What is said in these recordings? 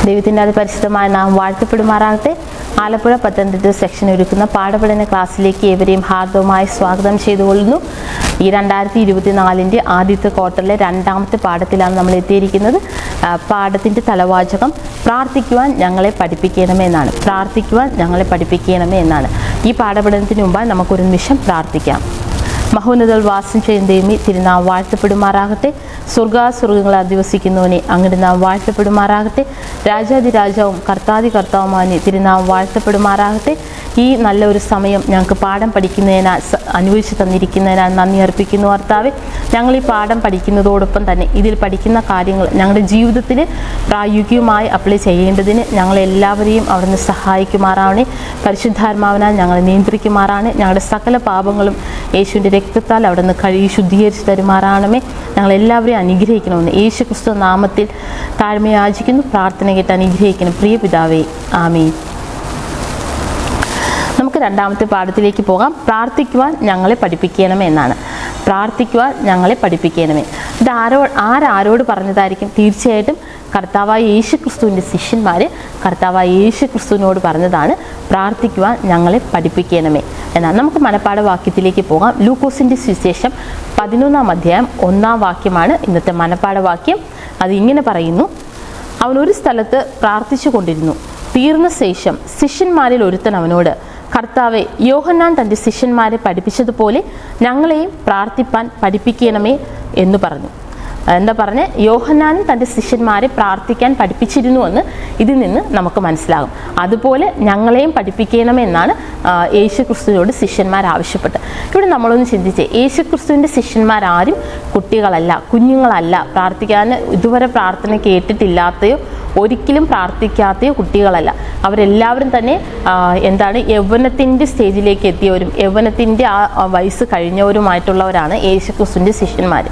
ദൈവത്തിൻ്റെ അതിപരിശുദ്ധമായ നാം വാഴ്ത്തപ്പെടുമാറാകട്ടെ. ആലപ്പുഴ പത്തനംതിട്ട സെക്ഷൻ ഒരുക്കുന്ന പാഠപഠന ക്ലാസ്സിലേക്ക് ഏവരെയും ഹാർദവമായി സ്വാഗതം ചെയ്തുകൊള്ളുന്നു. ഈ 2024 ആദ്യത്തെ ക്വാർട്ടറിലെ രണ്ടാമത്തെ പാഠത്തിലാണ് നമ്മൾ എത്തിയിരിക്കുന്നത്. പാഠത്തിൻ്റെ തലവാചകം പ്രാർത്ഥിക്കുവാൻ ഞങ്ങളെ പഠിപ്പിക്കണമേ എന്നാണ്. പ്രാർത്ഥിക്കുവാൻ ഞങ്ങളെ പഠിപ്പിക്കണമേ എന്നാണ്. ഈ പാഠപഠനത്തിന് മുമ്പായി നമുക്കൊരു നിമിഷം പ്രാർത്ഥിക്കാം. മഹോന്നതൽ വാസം ചെയ്യുന്ന ദൈവമേ, തിരുനാം വാഴ്ത്തപ്പെടുമാറാകട്ടെ. സ്വർഗാസ്വർഗങ്ങളെ അധിവസിക്കുന്നവനെ അങ്ങയുടെ നാം വാഴ്ത്തപ്പെടുമാറാകട്ടെ. രാജാതിരാജാവും കർത്താവുമാനെ തിരുനാം വാഴ്ത്തപ്പെടുമാറാകട്ടെ. ഈ നല്ലൊരു സമയം ഞങ്ങൾക്ക് പാഠം പഠിക്കുന്നതിനാൽ അനുവദിച്ച് തന്നിരിക്കുന്നതിനാൽ നന്ദി അർപ്പിക്കുന്നു കർത്താവേ. ഞങ്ങൾ ഈ പാഠം പഠിക്കുന്നതോടൊപ്പം തന്നെ ഇതിൽ പഠിക്കുന്ന കാര്യങ്ങൾ ഞങ്ങളുടെ ജീവിതത്തിൽ പ്രായോഗികമായി അപ്ലൈ ചെയ്യേണ്ടതിന് ഞങ്ങളെല്ലാവരെയും അവിടുന്ന് സഹായിക്കുമാറാവണേ. പരിശുദ്ധാത്മാവിനാൽ ഞങ്ങളെ നിയന്ത്രിക്കുമാറാണ്. ഞങ്ങളുടെ സകല പാപങ്ങളും യേശുവിൻ്റെ രക്തത്താൽ അവിടുന്ന് കഴുകി ശുദ്ധീകരിച്ച് തരുമാറാണമേ. ഞങ്ങളെല്ലാവരെയും അനുഗ്രഹിക്കണമെന്ന് യേശു ക്രിസ്തു നാമത്തിൽ താഴ്മയാചിക്കുന്നു. പ്രാർത്ഥന കേട്ട് അനുഗ്രഹിക്കണം പ്രിയ പിതാവേ, ആമീൻ. നമുക്ക് രണ്ടാമത്തെ പാഠത്തിലേക്ക് പോകാം. പ്രാർത്ഥിക്കുവാൻ ഞങ്ങളെ പഠിപ്പിക്കണമേ എന്നാണ്. പ്രാർത്ഥിക്കുവാൻ ഞങ്ങളെ പഠിപ്പിക്കണമേ. ഇത് ആരോട് പറഞ്ഞതായിരിക്കും? തീർച്ചയായിട്ടും കർത്താവായ യേശു ക്രിസ്തുവിൻ്റെ ശിഷ്യന്മാർ കർത്താവായ യേശു ക്രിസ്തുവിനോട് പറഞ്ഞതാണ് പ്രാർത്ഥിക്കുവാൻ ഞങ്ങളെ പഠിപ്പിക്കണമേ എന്നാണ്. നമുക്ക് മനപ്പാഠവാക്യത്തിലേക്ക് പോകാം. ലൂക്കോസിൻ്റെ സുവിശേഷം 11-ാം അധ്യായം 1-ാം വാക്യമാണ് ഇന്നത്തെ മനപ്പാഠവാക്യം. അത് ഇങ്ങനെ പറയുന്നു: അവൻ ഒരു സ്ഥലത്ത് പ്രാർത്ഥിച്ചു കൊണ്ടിരുന്നു. തീർന്ന ശേഷം ശിഷ്യന്മാരിൽ ഒരുത്തൻ അവനോട്, കർത്താവെ, യോഹന്നാൻ തൻ്റെ ശിഷ്യന്മാരെ പഠിപ്പിച്ചതുപോലെ ഞങ്ങളെയും പ്രാർത്ഥിപ്പാൻ പഠിപ്പിക്കണമേ എന്ന് പറഞ്ഞു. എന്താ പറഞ്ഞ്? യോഹന്നാനും തൻ്റെ ശിഷ്യന്മാരെ പ്രാർത്ഥിക്കാൻ പഠിപ്പിച്ചിരുന്നുവെന്ന് ഇതിൽ നിന്ന് നമുക്ക് മനസ്സിലാകും. അതുപോലെ ഞങ്ങളെയും പഠിപ്പിക്കണമെന്നാണ് യേശു ക്രിസ്തുവിനോട് ശിഷ്യന്മാർ ആവശ്യപ്പെട്ടത്. ഇവിടെ നമ്മളൊന്ന് ചിന്തിച്ചേ, യേശു ക്രിസ്തുവിൻ്റെ ശിഷ്യന്മാരാരും കുട്ടികളല്ല, കുഞ്ഞുങ്ങളല്ല, പ്രാർത്ഥിക്കാൻ ഇതുവരെ പ്രാർത്ഥന കേട്ടിട്ടില്ലാത്തയോ ഒരിക്കലും പ്രാർത്ഥിക്കാത്തയോ കുട്ടികളല്ല. അവരെല്ലാവരും തന്നെ യൗവനത്തിൻ്റെ സ്റ്റേജിലേക്ക് എത്തിയവരും യൗവനത്തിൻ്റെ ആ വയസ്സ് കഴിഞ്ഞവരുമായിട്ടുള്ളവരാണ് യേശു ക്രിസ്തുവിൻ്റെ ശിഷ്യന്മാർ.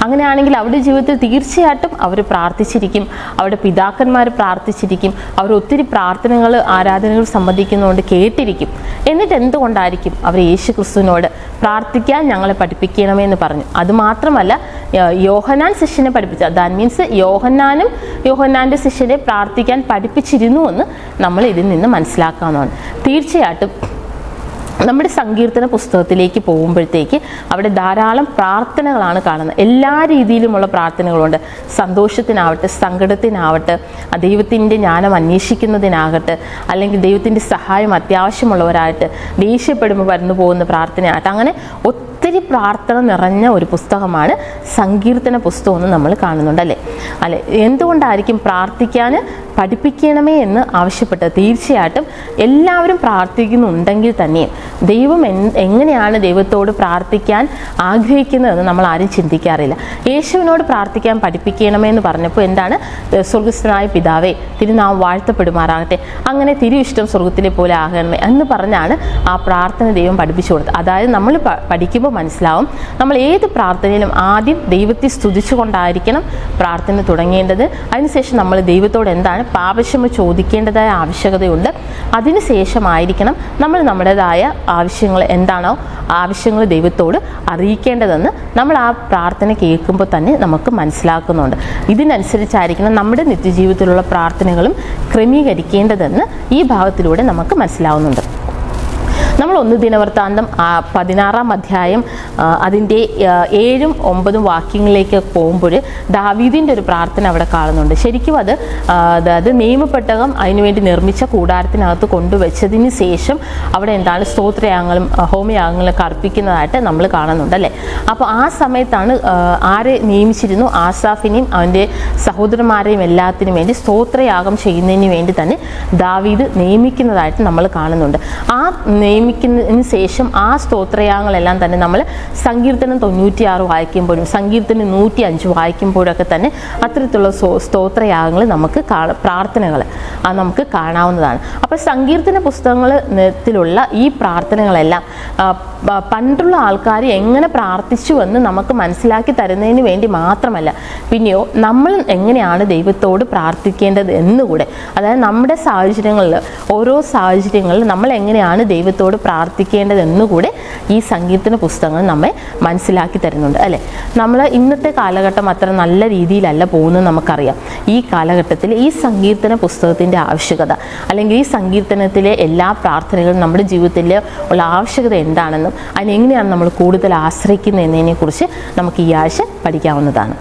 അങ്ങനെയാണെങ്കിൽ അവരുടെ ജീവിതത്തിൽ തീർച്ചയായിട്ടും അവർ പ്രാർത്ഥിച്ചിരിക്കും, അവരുടെ പിതാക്കന്മാർ പ്രാർത്ഥിച്ചിരിക്കും, അവർ ഒത്തിരി പ്രാർത്ഥനകൾ ആരാധനകൾ സംബന്ധിക്കുന്നതുകൊണ്ട് കേട്ടിരിക്കും. എന്നിട്ട് എന്തുകൊണ്ടായിരിക്കും അവർ യേശു ക്രിസ്തുവിനോട് പ്രാർത്ഥിക്കാൻ ഞങ്ങളെ പഠിപ്പിക്കണമെന്ന് പറഞ്ഞു? അതുമാത്രമല്ല, യോഹന്നാൻ ശിഷ്യനെ പഠിപ്പിച്ച, ദാറ്റ് മീൻസ് യോഹന്നാൻ്റെ ശിഷ്യനെ പ്രാർത്ഥിക്കാൻ പഠിപ്പിച്ചിരുന്നുവെന്ന് നമ്മൾ ഇതിൽ നിന്ന് മനസ്സിലാക്കാവുന്നതാണ്. തീർച്ചയായിട്ടും നമ്മുടെ സങ്കീർത്തന പുസ്തകത്തിലേക്ക് പോകുമ്പോഴത്തേക്ക് അവിടെ ധാരാളം പ്രാർത്ഥനകളാണ് കാണുന്നത്. എല്ലാ രീതിയിലുമുള്ള പ്രാർത്ഥനകളുണ്ട്. സന്തോഷത്തിനാവട്ടെ, സങ്കടത്തിനാവട്ടെ, ദൈവത്തിൻ്റെ ജ്ഞാനം അന്വേഷിക്കുന്നതിനാകട്ടെ, അല്ലെങ്കിൽ ദൈവത്തിൻ്റെ സഹായം അത്യാവശ്യമുള്ളവരായിട്ട്, ദേഷ്യപ്പെടുമ്പോൾ വരുന്നു പോകുന്ന പ്രാർത്ഥനയാകട്ടെ, അങ്ങനെ ഒത്തിരി പ്രാർത്ഥന നിറഞ്ഞ ഒരു പുസ്തകമാണ് സങ്കീർത്തന പുസ്തകം എന്ന് നമ്മൾ കാണുന്നുണ്ട്, അല്ലേ? എന്തുകൊണ്ടായിരിക്കും പ്രാർത്ഥിക്കാൻ പഠിപ്പിക്കണമേ എന്ന് ആവശ്യപ്പെട്ടത്? തീർച്ചയായിട്ടും എല്ലാവരും പ്രാർത്ഥിക്കുന്നുണ്ടെങ്കിൽ തന്നെയും ദൈവം എങ്ങനെയാണ് ദൈവത്തോട് പ്രാർത്ഥിക്കാൻ ആഗ്രഹിക്കുന്നതെന്ന് നമ്മൾ ആരും ചിന്തിക്കാറില്ല. യേശുവിനോട് പ്രാർത്ഥിക്കാൻ പഠിപ്പിക്കണമേ എന്ന് പറഞ്ഞപ്പോൾ എന്താണ്? സ്വർഗസ്ഥനായ പിതാവേ, തിരുനാം വാഴ്ത്തപ്പെടുമാറാകട്ടെ, അങ്ങനെ തിരു ഇഷ്ടം സ്വർഗത്തിലെ പോലെ ആകണമേ എന്ന് പറഞ്ഞാണ് ആ പ്രാർത്ഥന ദൈവം പഠിപ്പിച്ചു കൊടുത്തത്. അതായത് നമ്മൾ പഠിക്കുമ്പോൾ മനസ്സിലാവും, നമ്മൾ ഏത് പ്രാർത്ഥനയിലും ആദ്യം ദൈവത്തെ സ്തുതിച്ചുകൊണ്ടായിരിക്കണം പ്രാർത്ഥന തുടങ്ങേണ്ടത്. അതിനുശേഷം നമ്മൾ ദൈവത്തോട് എന്താണ് പാപക്ഷമ ചോദിക്കേണ്ടതായ ആവശ്യകതയുണ്ട്. അതിനുശേഷമായിരിക്കണം നമ്മൾ നമ്മുടേതായ ആവശ്യങ്ങൾ എന്താണോ ആവശ്യങ്ങൾ ദൈവത്തോട് അറിയിക്കേണ്ടതെന്ന് നമ്മൾ ആ പ്രാർത്ഥന കേൾക്കുമ്പോൾ തന്നെ നമുക്ക് മനസ്സിലാക്കുന്നുണ്ട്. ഇതിനനുസരിച്ചായിരിക്കണം നമ്മുടെ നിത്യജീവിതത്തിലുള്ള പ്രാർത്ഥനകളും ക്രമീകരിക്കേണ്ടതെന്ന് ഈ ഭാഗത്തിലൂടെ നമുക്ക് മനസ്സിലാവുന്നുണ്ട്. നമ്മൾ 1 ദിനവൃത്താന്തം 16-ാം അധ്യായം അതിൻ്റെ 7ഉം 9ഉം വാക്യങ്ങളിലേക്ക് പോകുമ്പോൾ ദാവീദിൻ്റെ ഒരു പ്രാർത്ഥന അവിടെ കാണുന്നുണ്ട്. ശരിക്കും അത് നിയമപ്പെട്ടകം അതിനുവേണ്ടി നിർമ്മിച്ച കൂടാരത്തിനകത്ത് കൊണ്ടുവച്ചതിന് ശേഷം അവിടെ സ്തോത്രയാഗങ്ങളും ഹോമയാഗങ്ങളൊക്കെ അർപ്പിക്കുന്നതായിട്ട് നമ്മൾ കാണുന്നുണ്ട്, അല്ലേ? അപ്പോൾ ആ സമയത്താണ് ആരെ നിയമിച്ചിരുന്നു? ആസാഫിനെയും അവൻ്റെ സഹോദരന്മാരെയും എല്ലാത്തിനും വേണ്ടി സ്തോത്രയാഗം ചെയ്യുന്നതിന് വേണ്ടി തന്നെ ദാവീദ് നിയമിക്കുന്നതായിട്ട് നമ്മൾ കാണുന്നുണ്ട്. ആ നിയമിക്കുന്നതിന് ശേഷം ആ സ്തോത്രയാഗങ്ങളെല്ലാം തന്നെ നമ്മൾ സങ്കീർത്തനം 96 വായിക്കുമ്പോഴും സങ്കീർത്തനം 105 വായിക്കുമ്പോഴൊക്കെ തന്നെ അത്തരത്തിലുള്ള സ്തോത്രയാഗങ്ങൾ നമുക്ക് പ്രാർത്ഥനകൾ നമുക്ക് കാണാവുന്നതാണ്. അപ്പോൾ സങ്കീർത്തന പുസ്തകത്തിലുള്ള ഈ പ്രാർത്ഥനകളെല്ലാം പണ്ടുള്ള ആൾക്കാർ എങ്ങനെ പ്രാർത്ഥിച്ചു എന്ന് നമുക്ക് മനസ്സിലാക്കി തരുന്നതിന് വേണ്ടി മാത്രമല്ല, പിന്നെയോ നമ്മൾ എങ്ങനെയാണ് ദൈവത്തോട് പ്രാർത്ഥിക്കേണ്ടത് എന്നുകൂടെ, അതായത് നമ്മുടെ സാഹചര്യങ്ങളിൽ, ഓരോ സാഹചര്യങ്ങളിൽ നമ്മൾ എങ്ങനെയാണ് ദൈവത്തോട് പ്രാർത്ഥിക്കേണ്ടത് എന്നുകൂടെ ഈ സങ്കീർത്തന പുസ്തകങ്ങൾ നമ്മെ മനസ്സിലാക്കി തരുന്നുണ്ട് അല്ലേ. നമ്മൾ ഇന്നത്തെ കാലഘട്ടം അത്ര നല്ല രീതിയിലല്ല പോകുന്നത് നമുക്കറിയാം. ഈ കാലഘട്ടത്തിൽ ഈ സങ്കീർത്തന പുസ്തകത്തിൻ്റെ ആവശ്യകത, അല്ലെങ്കിൽ ഈ സങ്കീർത്തനത്തിലെ എല്ലാ പ്രാർത്ഥനകളും നമ്മുടെ ജീവിതത്തിൽ ഉള്ള ആവശ്യകത എന്താണെന്നും അതിനെങ്ങനെയാണ് നമ്മൾ കൂടുതൽ ആശ്രയിക്കുന്നത് എന്നതിനെക്കുറിച്ച് നമുക്ക് ഈ ആഴ്ച പഠിക്കാവുന്നതാണ്.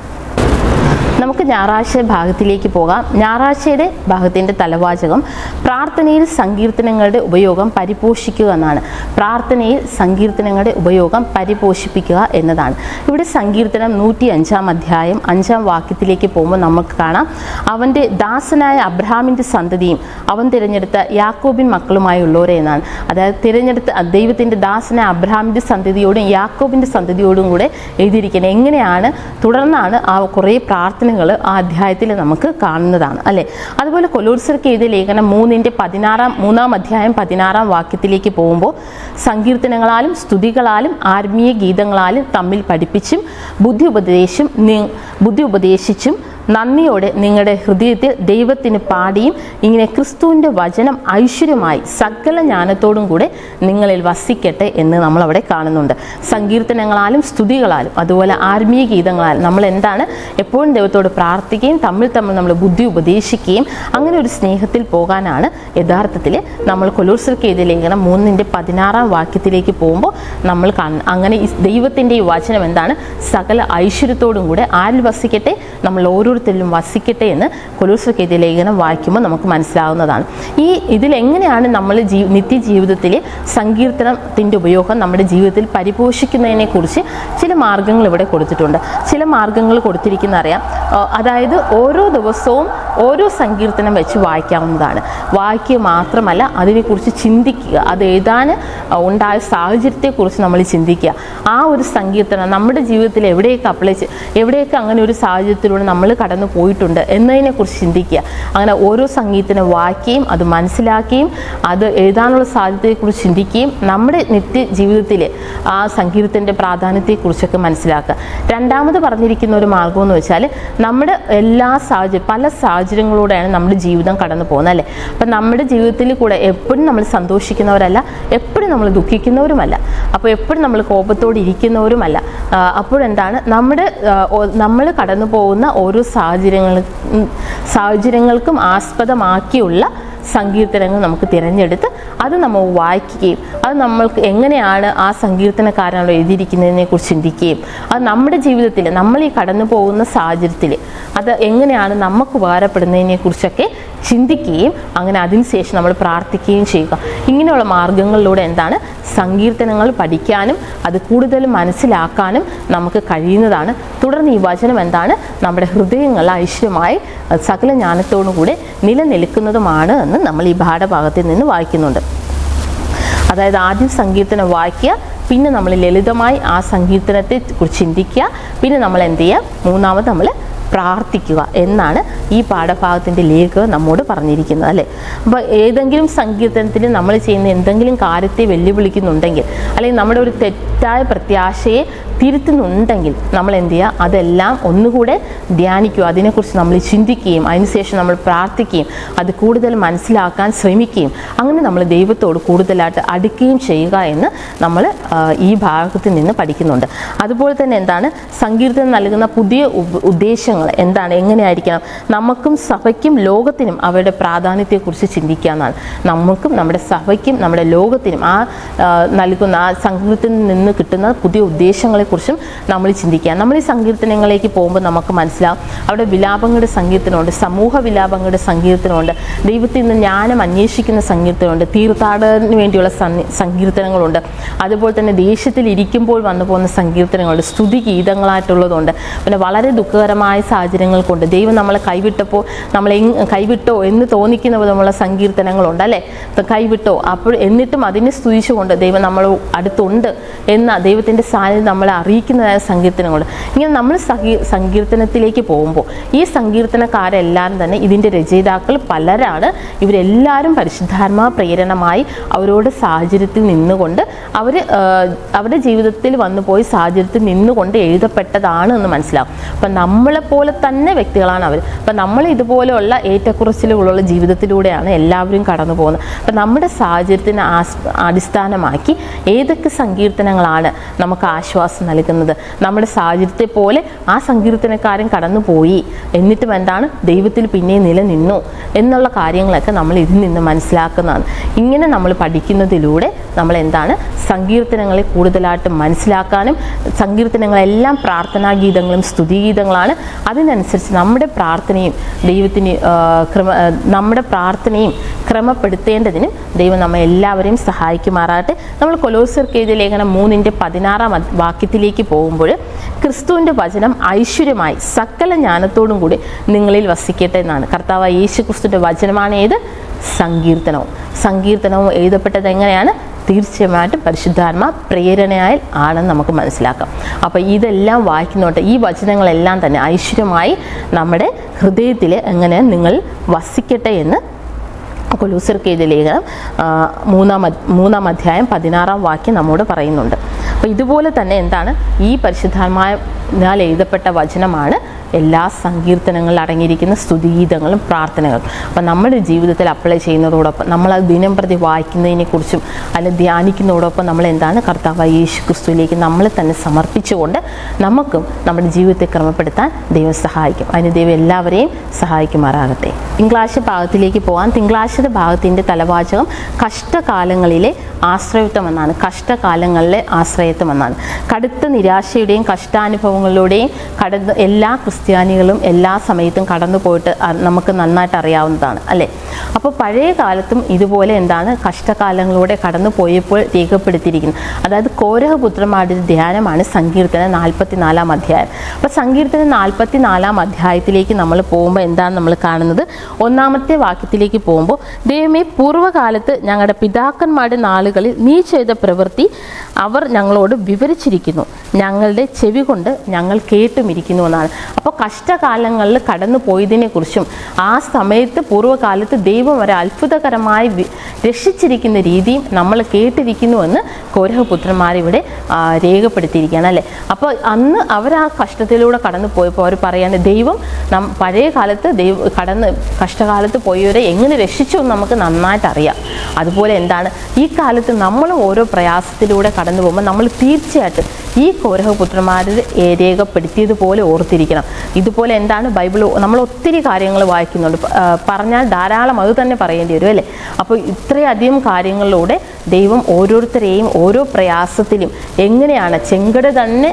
നമുക്ക് ഞായറാഴ്ച ഭാഗത്തിലേക്ക് പോകാം. ഞായറാഴ്ചയുടെ ഭാഗത്തിൻ്റെ തലവാചകം പ്രാർത്ഥനയിൽ സങ്കീർത്തനങ്ങളുടെ ഉപയോഗം പരിപോഷിക്കുക എന്നാണ്. പ്രാർത്ഥനയിൽ സങ്കീർത്തനങ്ങളുടെ ഉപയോഗം പരിപോഷിപ്പിക്കുക എന്നതാണ്. ഇവിടെ സങ്കീർത്തനം 105 അധ്യായം 5 വാക്യത്തിലേക്ക് പോകുമ്പോൾ നമുക്ക് കാണാം, അവൻ്റെ ദാസനായ അബ്രഹാമിൻ്റെ സന്തതിയും അവൻ തിരഞ്ഞെടുത്ത യാക്കോബിൻ മക്കളുമായുള്ളവരെ എന്നാണ്. അതായത് തിരഞ്ഞെടുത്ത ദൈവത്തിൻ്റെ ദാസനായ അബ്രഹാമിൻ്റെ സന്തതിയോടും യാക്കോബിൻ്റെ സന്തതിയോടും കൂടെ എഴുതിയിരിക്കുന്നത് എങ്ങനെയാണ്. തുടർന്നാണ് ആ കുറേ പ്രാർത്ഥനകൾ ആ അധ്യായത്തിൽ നമുക്ക് കാണുന്നതാണ് അല്ലേ. അതുപോലെ കൊലോസ്യർക്ക് എഴുതിയ ലേഖനം 3 അധ്യായം 16 വാക്യത്തിലേക്ക് പോകുമ്പോൾ സങ്കീർത്തനങ്ങളാലും സ്തുതികളാലും ആത്മീയ ഗീതങ്ങളാലും തമ്മിൽ പഠിപ്പിച്ചും ബുദ്ധി ഉപദേശിച്ചും നന്ദിയോടെ നിങ്ങളുടെ ഹൃദയത്തിൽ ദൈവത്തിന് പാടിയും ഇങ്ങനെ ക്രിസ്തുവിൻ്റെ വചനം ഐശ്വര്യമായി സകല ജ്ഞാനത്തോടും കൂടെ നിങ്ങളിൽ വസിക്കട്ടെ എന്ന് നമ്മളവിടെ കാണുന്നുണ്ട്. സങ്കീർത്തനങ്ങളാലും സ്തുതികളാലും അതുപോലെ ആത്മീയ ഗീതങ്ങളാലും നമ്മൾ എന്താണ് എപ്പോഴും ദൈവത്തോട് പ്രാർത്ഥിക്കുകയും തമ്മിൽ നമ്മൾ ബുദ്ധി ഉപദേശിക്കുകയും അങ്ങനെ ഒരു സ്നേഹത്തിൽ പോകാനാണ് യഥാർത്ഥത്തിൽ നമ്മൾ കൊലോസ്യർക്ക് എഴുതിയ ലേഖനം 3:16 വാക്യത്തിലേക്ക് പോകുമ്പോൾ നമ്മൾ കാണുന്നത്. അങ്ങനെ ഈ ദൈവത്തിൻ്റെ ഈ വചനം എന്താണ്, സകല ഐശ്വര്യത്തോടും കൂടെ ആരിൽ വസിക്കട്ടെ, നമ്മൾ ഓരോരുത്തരിലും വസിക്കട്ടെ എന്ന് കൊലോസ്യർക്ക് എഴുതിയ ലേഖനം വായിക്കുമ്പോൾ നമുക്ക് മനസ്സിലാവുന്നതാണ്. ഇതിലെങ്ങനെയാണ് നമ്മൾ നിത്യജീവിതത്തിലെ സങ്കീർത്തനത്തിൻ്റെ ഉപയോഗം നമ്മുടെ ജീവിതത്തിൽ പരിപോഷിക്കുന്നതിനെ കുറിച്ച് ചില മാർഗങ്ങൾ ഇവിടെ കൊടുത്തിട്ടുണ്ട്. ചില മാർഗങ്ങൾ കൊടുത്തിരിക്കുന്ന അറിയാം. അതായത് ഓരോ ദിവസവും ഓരോ സങ്കീർത്തനം വെച്ച് വായിക്കാവുന്നതാണ്. വായിക്കുക മാത്രമല്ല, അതിനെക്കുറിച്ച് ചിന്തിക്കുക, അത് എഴുതാൻ ഉണ്ടായ സാഹചര്യത്തെക്കുറിച്ച് നമ്മൾ ചിന്തിക്കുക. ആ ഒരു സങ്കീർത്തനം നമ്മുടെ ജീവിതത്തിൽ എവിടെയൊക്കെ അങ്ങനെ ഒരു സാഹചര്യത്തിലൂടെ നമ്മൾ കടന്നു പോയിട്ടുണ്ട് എന്നതിനെക്കുറിച്ച് ചിന്തിക്കുക. അങ്ങനെ ഓരോ സങ്കീർത്തനം വായിക്കുകയും അത് മനസ്സിലാക്കുകയും അത് എഴുതാനുള്ള സാധ്യതയെക്കുറിച്ച് ചിന്തിക്കുകയും നമ്മുടെ നിത്യജീവിതത്തിൽ ആ സങ്കീർത്തനത്തിൻ്റെ പ്രാധാന്യത്തെക്കുറിച്ചൊക്കെ മനസ്സിലാക്കുക. രണ്ടാമത് പറഞ്ഞിരിക്കുന്ന ഒരു മാർഗം എന്ന് വെച്ചാൽ നമ്മുടെ പല സാഹചര്യങ്ങളിലൂടെയാണ് നമ്മുടെ ജീവിതം കടന്നു പോകുന്നത് അല്ലേ. അപ്പം നമ്മുടെ ജീവിതത്തിൽ കൂടെ എപ്പോഴും നമ്മൾ സന്തോഷിക്കുന്നവരല്ല, എപ്പോഴും നമ്മൾ ദുഃഖിക്കുന്നവരുമല്ല, അപ്പോൾ എപ്പോഴും നമ്മൾ കോപത്തോടെ ഇരിക്കുന്നവരുമല്ല. അപ്പോഴെന്താണ് നമ്മൾ കടന്നു പോകുന്ന ഓരോ സാഹചര്യങ്ങൾക്കും ആസ്പദമാക്കിയുള്ള സങ്കീർത്തനങ്ങൾ നമുക്ക് തിരഞ്ഞെടുത്ത് അത് നമ്മൾ വായിക്കുകയും അത് നമ്മൾക്ക് എങ്ങനെയാണ് ആ സങ്കീർത്തനക്കാരനോട് എഴുതിയിരിക്കുന്നതിനെ കുറിച്ച് ചിന്തിക്കുകയും അത് നമ്മുടെ ജീവിതത്തിൽ നമ്മൾ ഈ കടന്നു പോകുന്ന സാഹചര്യത്തിൽ അത് എങ്ങനെയാണ് നമുക്ക് ഉപകാരപ്പെടുന്നതിനെ കുറിച്ചൊക്കെ ചിന്തിക്കുകയും അങ്ങനെ അതിനുശേഷം നമ്മൾ പ്രാർത്ഥിക്കുകയും ചെയ്യുക. ഇങ്ങനെയുള്ള മാർഗങ്ങളിലൂടെ എന്താണ് സങ്കീർത്തനങ്ങൾ പഠിക്കാനും അത് കൂടുതൽ മനസ്സിലാക്കാനും നമുക്ക് കഴിയുന്നതാണ്. തുടർന്ന് ഈ വചനം എന്താണ് നമ്മുടെ ഹൃദയങ്ങൾ ഐശ്വര്യമായി സകല ജ്ഞാനത്തോടു കൂടെ നിലനിൽക്കുന്നതുമാണ് എന്ന് നമ്മൾ ഈ പാഠഭാഗത്തിൽ നിന്ന് വായിക്കുന്നുണ്ട്. അതായത് ആദ്യം സങ്കീർത്തനം വായിക്കുക, പിന്നെ നമ്മൾ ലളിതമായി ആ സങ്കീർത്തനത്തെ കുറിച്ച് ചിന്തിക്കുക, പിന്നെ നമ്മൾ എന്ത് ചെയ്യുക, മൂന്നാമത് നമ്മൾ പ്രാർത്ഥിക്കുക എന്നാണ് ഈ പാഠഭാഗത്തിൻ്റെ ലേഖകൻ നമ്മോട് പറഞ്ഞിരിക്കുന്നത് അല്ലേ. അപ്പോൾ ഏതെങ്കിലും സങ്കീർത്തനത്തിൽ നമ്മൾ ചെയ്യുന്ന എന്തെങ്കിലും കാര്യത്തെ വെല്ലുവിളിക്കുന്നുണ്ടെങ്കിൽ അല്ലെങ്കിൽ നമ്മുടെ ഒരു തെറ്റായ പ്രത്യാശയെ തിരുത്തുന്നുണ്ടെങ്കിൽ നമ്മൾ എന്ത് ചെയ്യുക, അതെല്ലാം ഒന്നുകൂടെ ധ്യാനിക്കുക, അതിനെക്കുറിച്ച് നമ്മൾ ചിന്തിക്കുകയും അതിനുശേഷം നമ്മൾ പ്രാർത്ഥിക്കുകയും അത് കൂടുതൽ മനസ്സിലാക്കാൻ ശ്രമിക്കുകയും അങ്ങനെ നമ്മൾ ദൈവത്തോട് കൂടുതലായിട്ട് അടുക്കുകയും ചെയ്യുക എന്ന് നമ്മൾ ഈ ഭാഗത്തിൽ നിന്ന് പഠിക്കുന്നുണ്ട്. അതുപോലെ തന്നെ എന്താണ് സങ്കീർത്തനം നൽകുന്ന പുതിയ ഉദ്ദേശങ്ങൾ എന്താണ്, എങ്ങനെയായിരിക്കണം, നമുക്കും സഭയ്ക്കും ലോകത്തിനും അവയുടെ പ്രാധാന്യത്തെക്കുറിച്ച് ചിന്തിക്കുക എന്നാണ്. നമുക്കും നമ്മുടെ സഭയ്ക്കും നമ്മുടെ ലോകത്തിനും നൽകുന്ന ആ സങ്കീർത്തനത്തിൽ നിന്ന് കിട്ടുന്ന പുതിയ ഉദ്ദേശങ്ങളെക്കുറിച്ചും നമ്മൾ ചിന്തിക്കുക. നമ്മൾ ഈ സങ്കീർത്തനങ്ങളിലേക്ക് പോകുമ്പോൾ നമുക്ക് മനസ്സിലാവും അവിടെ വിലാപങ്ങളുടെ സങ്കീർത്തനമുണ്ട്, സമൂഹ വിലാപങ്ങളുടെ സങ്കീർത്തനമുണ്ട്, ദൈവത്തിൽ നിന്ന് ജ്ഞാനം അന്വേഷിക്കുന്ന സങ്കീർത്തനമുണ്ട്, തീർത്ഥാടനത്തിന് വേണ്ടിയുള്ള സങ്കീർത്തനങ്ങളുണ്ട്, അതുപോലെ തന്നെ ദേഷ്യത്തിൽ ഇരിക്കുമ്പോൾ വന്നു പോകുന്ന സങ്കീർത്തനങ്ങളുണ്ട്, സ്തുതി ഗീതങ്ങളായിട്ടുള്ളതുണ്ട്, പിന്നെ വളരെ ദുഃഖകരമായ സാഹചര്യങ്ങൾ കൊണ്ട് ദൈവം നമ്മളെ കൈവിട്ടപ്പോൾ കൈവിട്ടോ എന്ന് തോന്നിക്കുന്ന വിധമുള്ള സങ്കീർത്തനങ്ങളുണ്ട് അല്ലേ? കൈവിട്ടോ അപ്പോൾ എന്നിട്ടും അതിനെ സ്തുതിച്ചുകൊണ്ട് ദൈവം നമ്മൾ അടുത്തുണ്ട് എന്ന ദൈവത്തിൻ്റെ സാന്നിധ്യം നമ്മളെ അറിയിക്കുന്നതായ സങ്കീർത്തനങ്ങളുണ്ട്. ഇങ്ങനെ നമ്മൾ സങ്കീർത്തനത്തിലേക്ക് പോകുമ്പോൾ ഈ സങ്കീർത്തനക്കാരെല്ലാവരും തന്നെ ഇതിൻ്റെ രചയിതാക്കൾ പലരാണ്. ഇവരെല്ലാവരും പരിശുദ്ധാത്മാ പ്രേരണമായി അവരോട് സാഹചര്യത്തിൽ നിന്നുകൊണ്ട് അവരുടെ ജീവിതത്തിൽ വന്നു പോയി സാഹചര്യത്തിൽ നിന്നുകൊണ്ട് എഴുതപ്പെട്ടതാണ് എന്ന് മനസ്സിലാവും. അപ്പം നമ്മളെപ്പോലെ തന്നെ വ്യക്തികളാണ് അവർ. അപ്പം നമ്മൾ ഇതുപോലെയുള്ള ഏറ്റക്കുറച്ചിലുകളുള്ള ജീവിതത്തിലൂടെയാണ് എല്ലാവരും കടന്നു പോകുന്നത്. അപ്പം നമ്മുടെ സാഹചര്യത്തിനെ അടിസ്ഥാനമാക്കി ഏതൊക്കെ സങ്കീർത്തനങ്ങളാണ് നമുക്ക് ആശ്വാസം നൽകുന്നത്, നമ്മുടെ സാഹചര്യത്തെ പോലെ ആ സങ്കീർത്തനക്കാരൻ കടന്നുപോയി എന്നിട്ടും എന്താണ് ദൈവത്തിൽ പിന്നെ നിലനിന്നു എന്നുള്ള കാര്യങ്ങളൊക്കെ നമ്മൾ ഇതിൽ നിന്ന് മനസ്സിലാക്കുന്നതാണ്. ഇങ്ങനെ നമ്മൾ പഠിക്കുന്നതിലൂടെ നമ്മൾ എന്താണ് സങ്കീർത്തനങ്ങളെ കൂടുതലായിട്ട് മനസ്സിലാക്കാനും, സങ്കീർത്തനങ്ങളെല്ലാം പ്രാർത്ഥനാ ഗീതങ്ങളും സ്തുതിഗീതങ്ങളാണ്. അതിനനുസരിച്ച് നമ്മുടെ പ്രാർത്ഥനയും നമ്മുടെ പ്രാർത്ഥനയും ക്രമപ്പെടുത്തേണ്ടതിനും ദൈവം നമ്മെ എല്ലാവരെയും സഹായിക്കുമാറാകട്ടെ. നമ്മൾ കൊലോസ്യർക്ക് എഴുതിയ ലേഖനം 3:16 വാക്യത്തിലേക്ക് പോകുമ്പോൾ ക്രിസ്തുവിൻ്റെ വചനം ഐശ്വര്യമായി സകല ജ്ഞാനത്തോടും കൂടി നിങ്ങളിൽ വസിക്കട്ടെ എന്നാണ്. കർത്താവായ യേശു ക്രിസ്തുവിൻ്റെ വചനമാണ് ഏത്? സങ്കീർത്തനവും എഴുതപ്പെട്ടത് എങ്ങനെയാണ്? തീർച്ചയായിട്ടും പരിശുദ്ധാത്മാ പ്രേരണയാൽ ആണെന്ന് നമുക്ക് മനസ്സിലാക്കാം. അപ്പോൾ ഇതെല്ലാം വായിക്കുന്നോട്ടെ ഈ വചനങ്ങളെല്ലാം തന്നെ ഐശ്വര്യമായി നമ്മുടെ ഹൃദയത്തിൽ എങ്ങനെ നിങ്ങൾ വസിക്കട്ടെ എന്ന് കൊലോസ്യർക്ക് എഴുതിയ ലേഖനം 3:16 വാക്യം നമ്മോട് പറയുന്നുണ്ട്. അപ്പോൾ ഇതുപോലെ തന്നെ എന്താണ് ഈ പരിശുദ്ധാത്മാവിനാൽ എഴുതപ്പെട്ട വചനമാണ് എല്ലാ സങ്കീർത്തനങ്ങളിൽ അടങ്ങിയിരിക്കുന്ന സ്തുതിഗീതങ്ങളും പ്രാർത്ഥനകളും. അപ്പം നമ്മുടെ ജീവിതത്തിൽ അപ്ലൈ ചെയ്യുന്നതോടൊപ്പം നമ്മളത് ദിനം പ്രതി വായിക്കുന്നതിനെക്കുറിച്ചും അല്ലെങ്കിൽ ധ്യാനിക്കുന്നതോടൊപ്പം നമ്മൾ എന്താണ് കർത്താവായ യേശു ക്രിസ്തുവിലേക്ക് നമ്മളെ തന്നെ സമർപ്പിച്ചുകൊണ്ട് നമുക്കും നമ്മുടെ ജീവിതത്തെ ക്രമപ്പെടുത്താൻ ദൈവം സഹായിക്കും. അതിന് ദൈവം എല്ലാവരെയും സഹായിക്കുമാറാകട്ടെ. തിങ്കളാഴ്ച ഭാഗത്തിലേക്ക് പോകാൻ. തിങ്കളാഴ്ചയുടെ ഭാഗത്തിൻ്റെ തലവാചകം കഷ്ടകാലങ്ങളിലെ ആശ്രയത്വം എന്നാണ്. കഷ്ടകാലങ്ങളിലെ ആശ്രയത്വം എന്നാണ്. കടുത്ത നിരാശയുടെയും കഷ്ടാനുഭവങ്ങളിലൂടെയും എല്ലാ ക്രിസ്ത്യാനികളും എല്ലാ സമയത്തും കടന്നു പോയിട്ട് നമുക്ക് നന്നായിട്ട് അറിയാവുന്നതാണ് അല്ലേ? അപ്പോൾ പഴയ കാലത്തും ഇതുപോലെ എന്താണ് കഷ്ടകാലങ്ങളിലൂടെ കടന്നു പോയപ്പോൾ രേഖപ്പെടുത്തിയിരിക്കുന്നത്. അതായത് കോരഹപുത്രന്മാരുടെ ധ്യാനമാണ് സങ്കീർത്തനം 44 അധ്യായം. അപ്പോൾ സങ്കീർത്തനം 44 അധ്യായത്തിലേക്ക് നമ്മൾ പോകുമ്പോൾ എന്താണ് നമ്മൾ കാണുന്നത്? 1-ാമത്തെ വാക്യത്തിലേക്ക് പോകുമ്പോൾ ദൈവമേ പൂർവ്വകാലത്ത് ഞങ്ങളുടെ പിതാക്കന്മാരുടെ നാളുകളിൽ നീ ചെയ്ത പ്രവൃത്തി അവർ ഞങ്ങളോട് വിവരിച്ചിരിക്കുന്നു, ഞങ്ങളുടെ ചെവി കൊണ്ട് ഞങ്ങൾ കേട്ടുമിരിക്കുന്നു എന്നാണ്. അപ്പോൾ കഷ്ടകാലങ്ങളിൽ കടന്നു പോയതിനെക്കുറിച്ചും ആ സമയത്ത് പൂർവ്വകാലത്ത് ദൈവം ഒരു അത്ഭുതകരമായി രക്ഷിച്ചിരിക്കുന്ന രീതിയും നമ്മൾ കേട്ടിരിക്കുന്നുവെന്ന് കോരഹപുത്രന്മാരിവിടെ രേഖപ്പെടുത്തിയിരിക്കുകയാണ് അല്ലേ? അപ്പോൾ അന്ന് അവർ ആ കഷ്ടത്തിലൂടെ കടന്നു പോയപ്പോൾ അവർ പറയാണ് ദൈവം പഴയ കാലത്ത് കഷ്ടകാലത്ത് പോയവരെ എങ്ങനെ രക്ഷിച്ചു എന്ന് നമുക്ക് നന്നായിട്ട് അറിയാം. അതുപോലെ എന്താണ് ഈ കാലത്ത് നമ്മളും ഓരോ പ്രയാസത്തിലൂടെ കടന്നു പോകുമ്പോൾ നമ്മൾ തീർച്ചയായിട്ടും ഈ കോരഹപുത്രന്മാരിൽ രേഖപ്പെടുത്തിയതുപോലെ ഓർത്തിരിക്കണം. ഇതുപോലെ എന്താണ് ബൈബിൾ നമ്മൾ ഒത്തിരി കാര്യങ്ങൾ വായിക്കുന്നുണ്ട്, പറഞ്ഞാൽ ധാരാളം അത് തന്നെ പറയേണ്ടി വരും അല്ലേ? അപ്പോൾ ഇത്രയധികം കാര്യങ്ങളിലൂടെ ദൈവം ഓരോരുത്തരെയും ഓരോ പ്രയാസത്തിലും എങ്ങനെയാണ് ചെങ്കട തന്നെ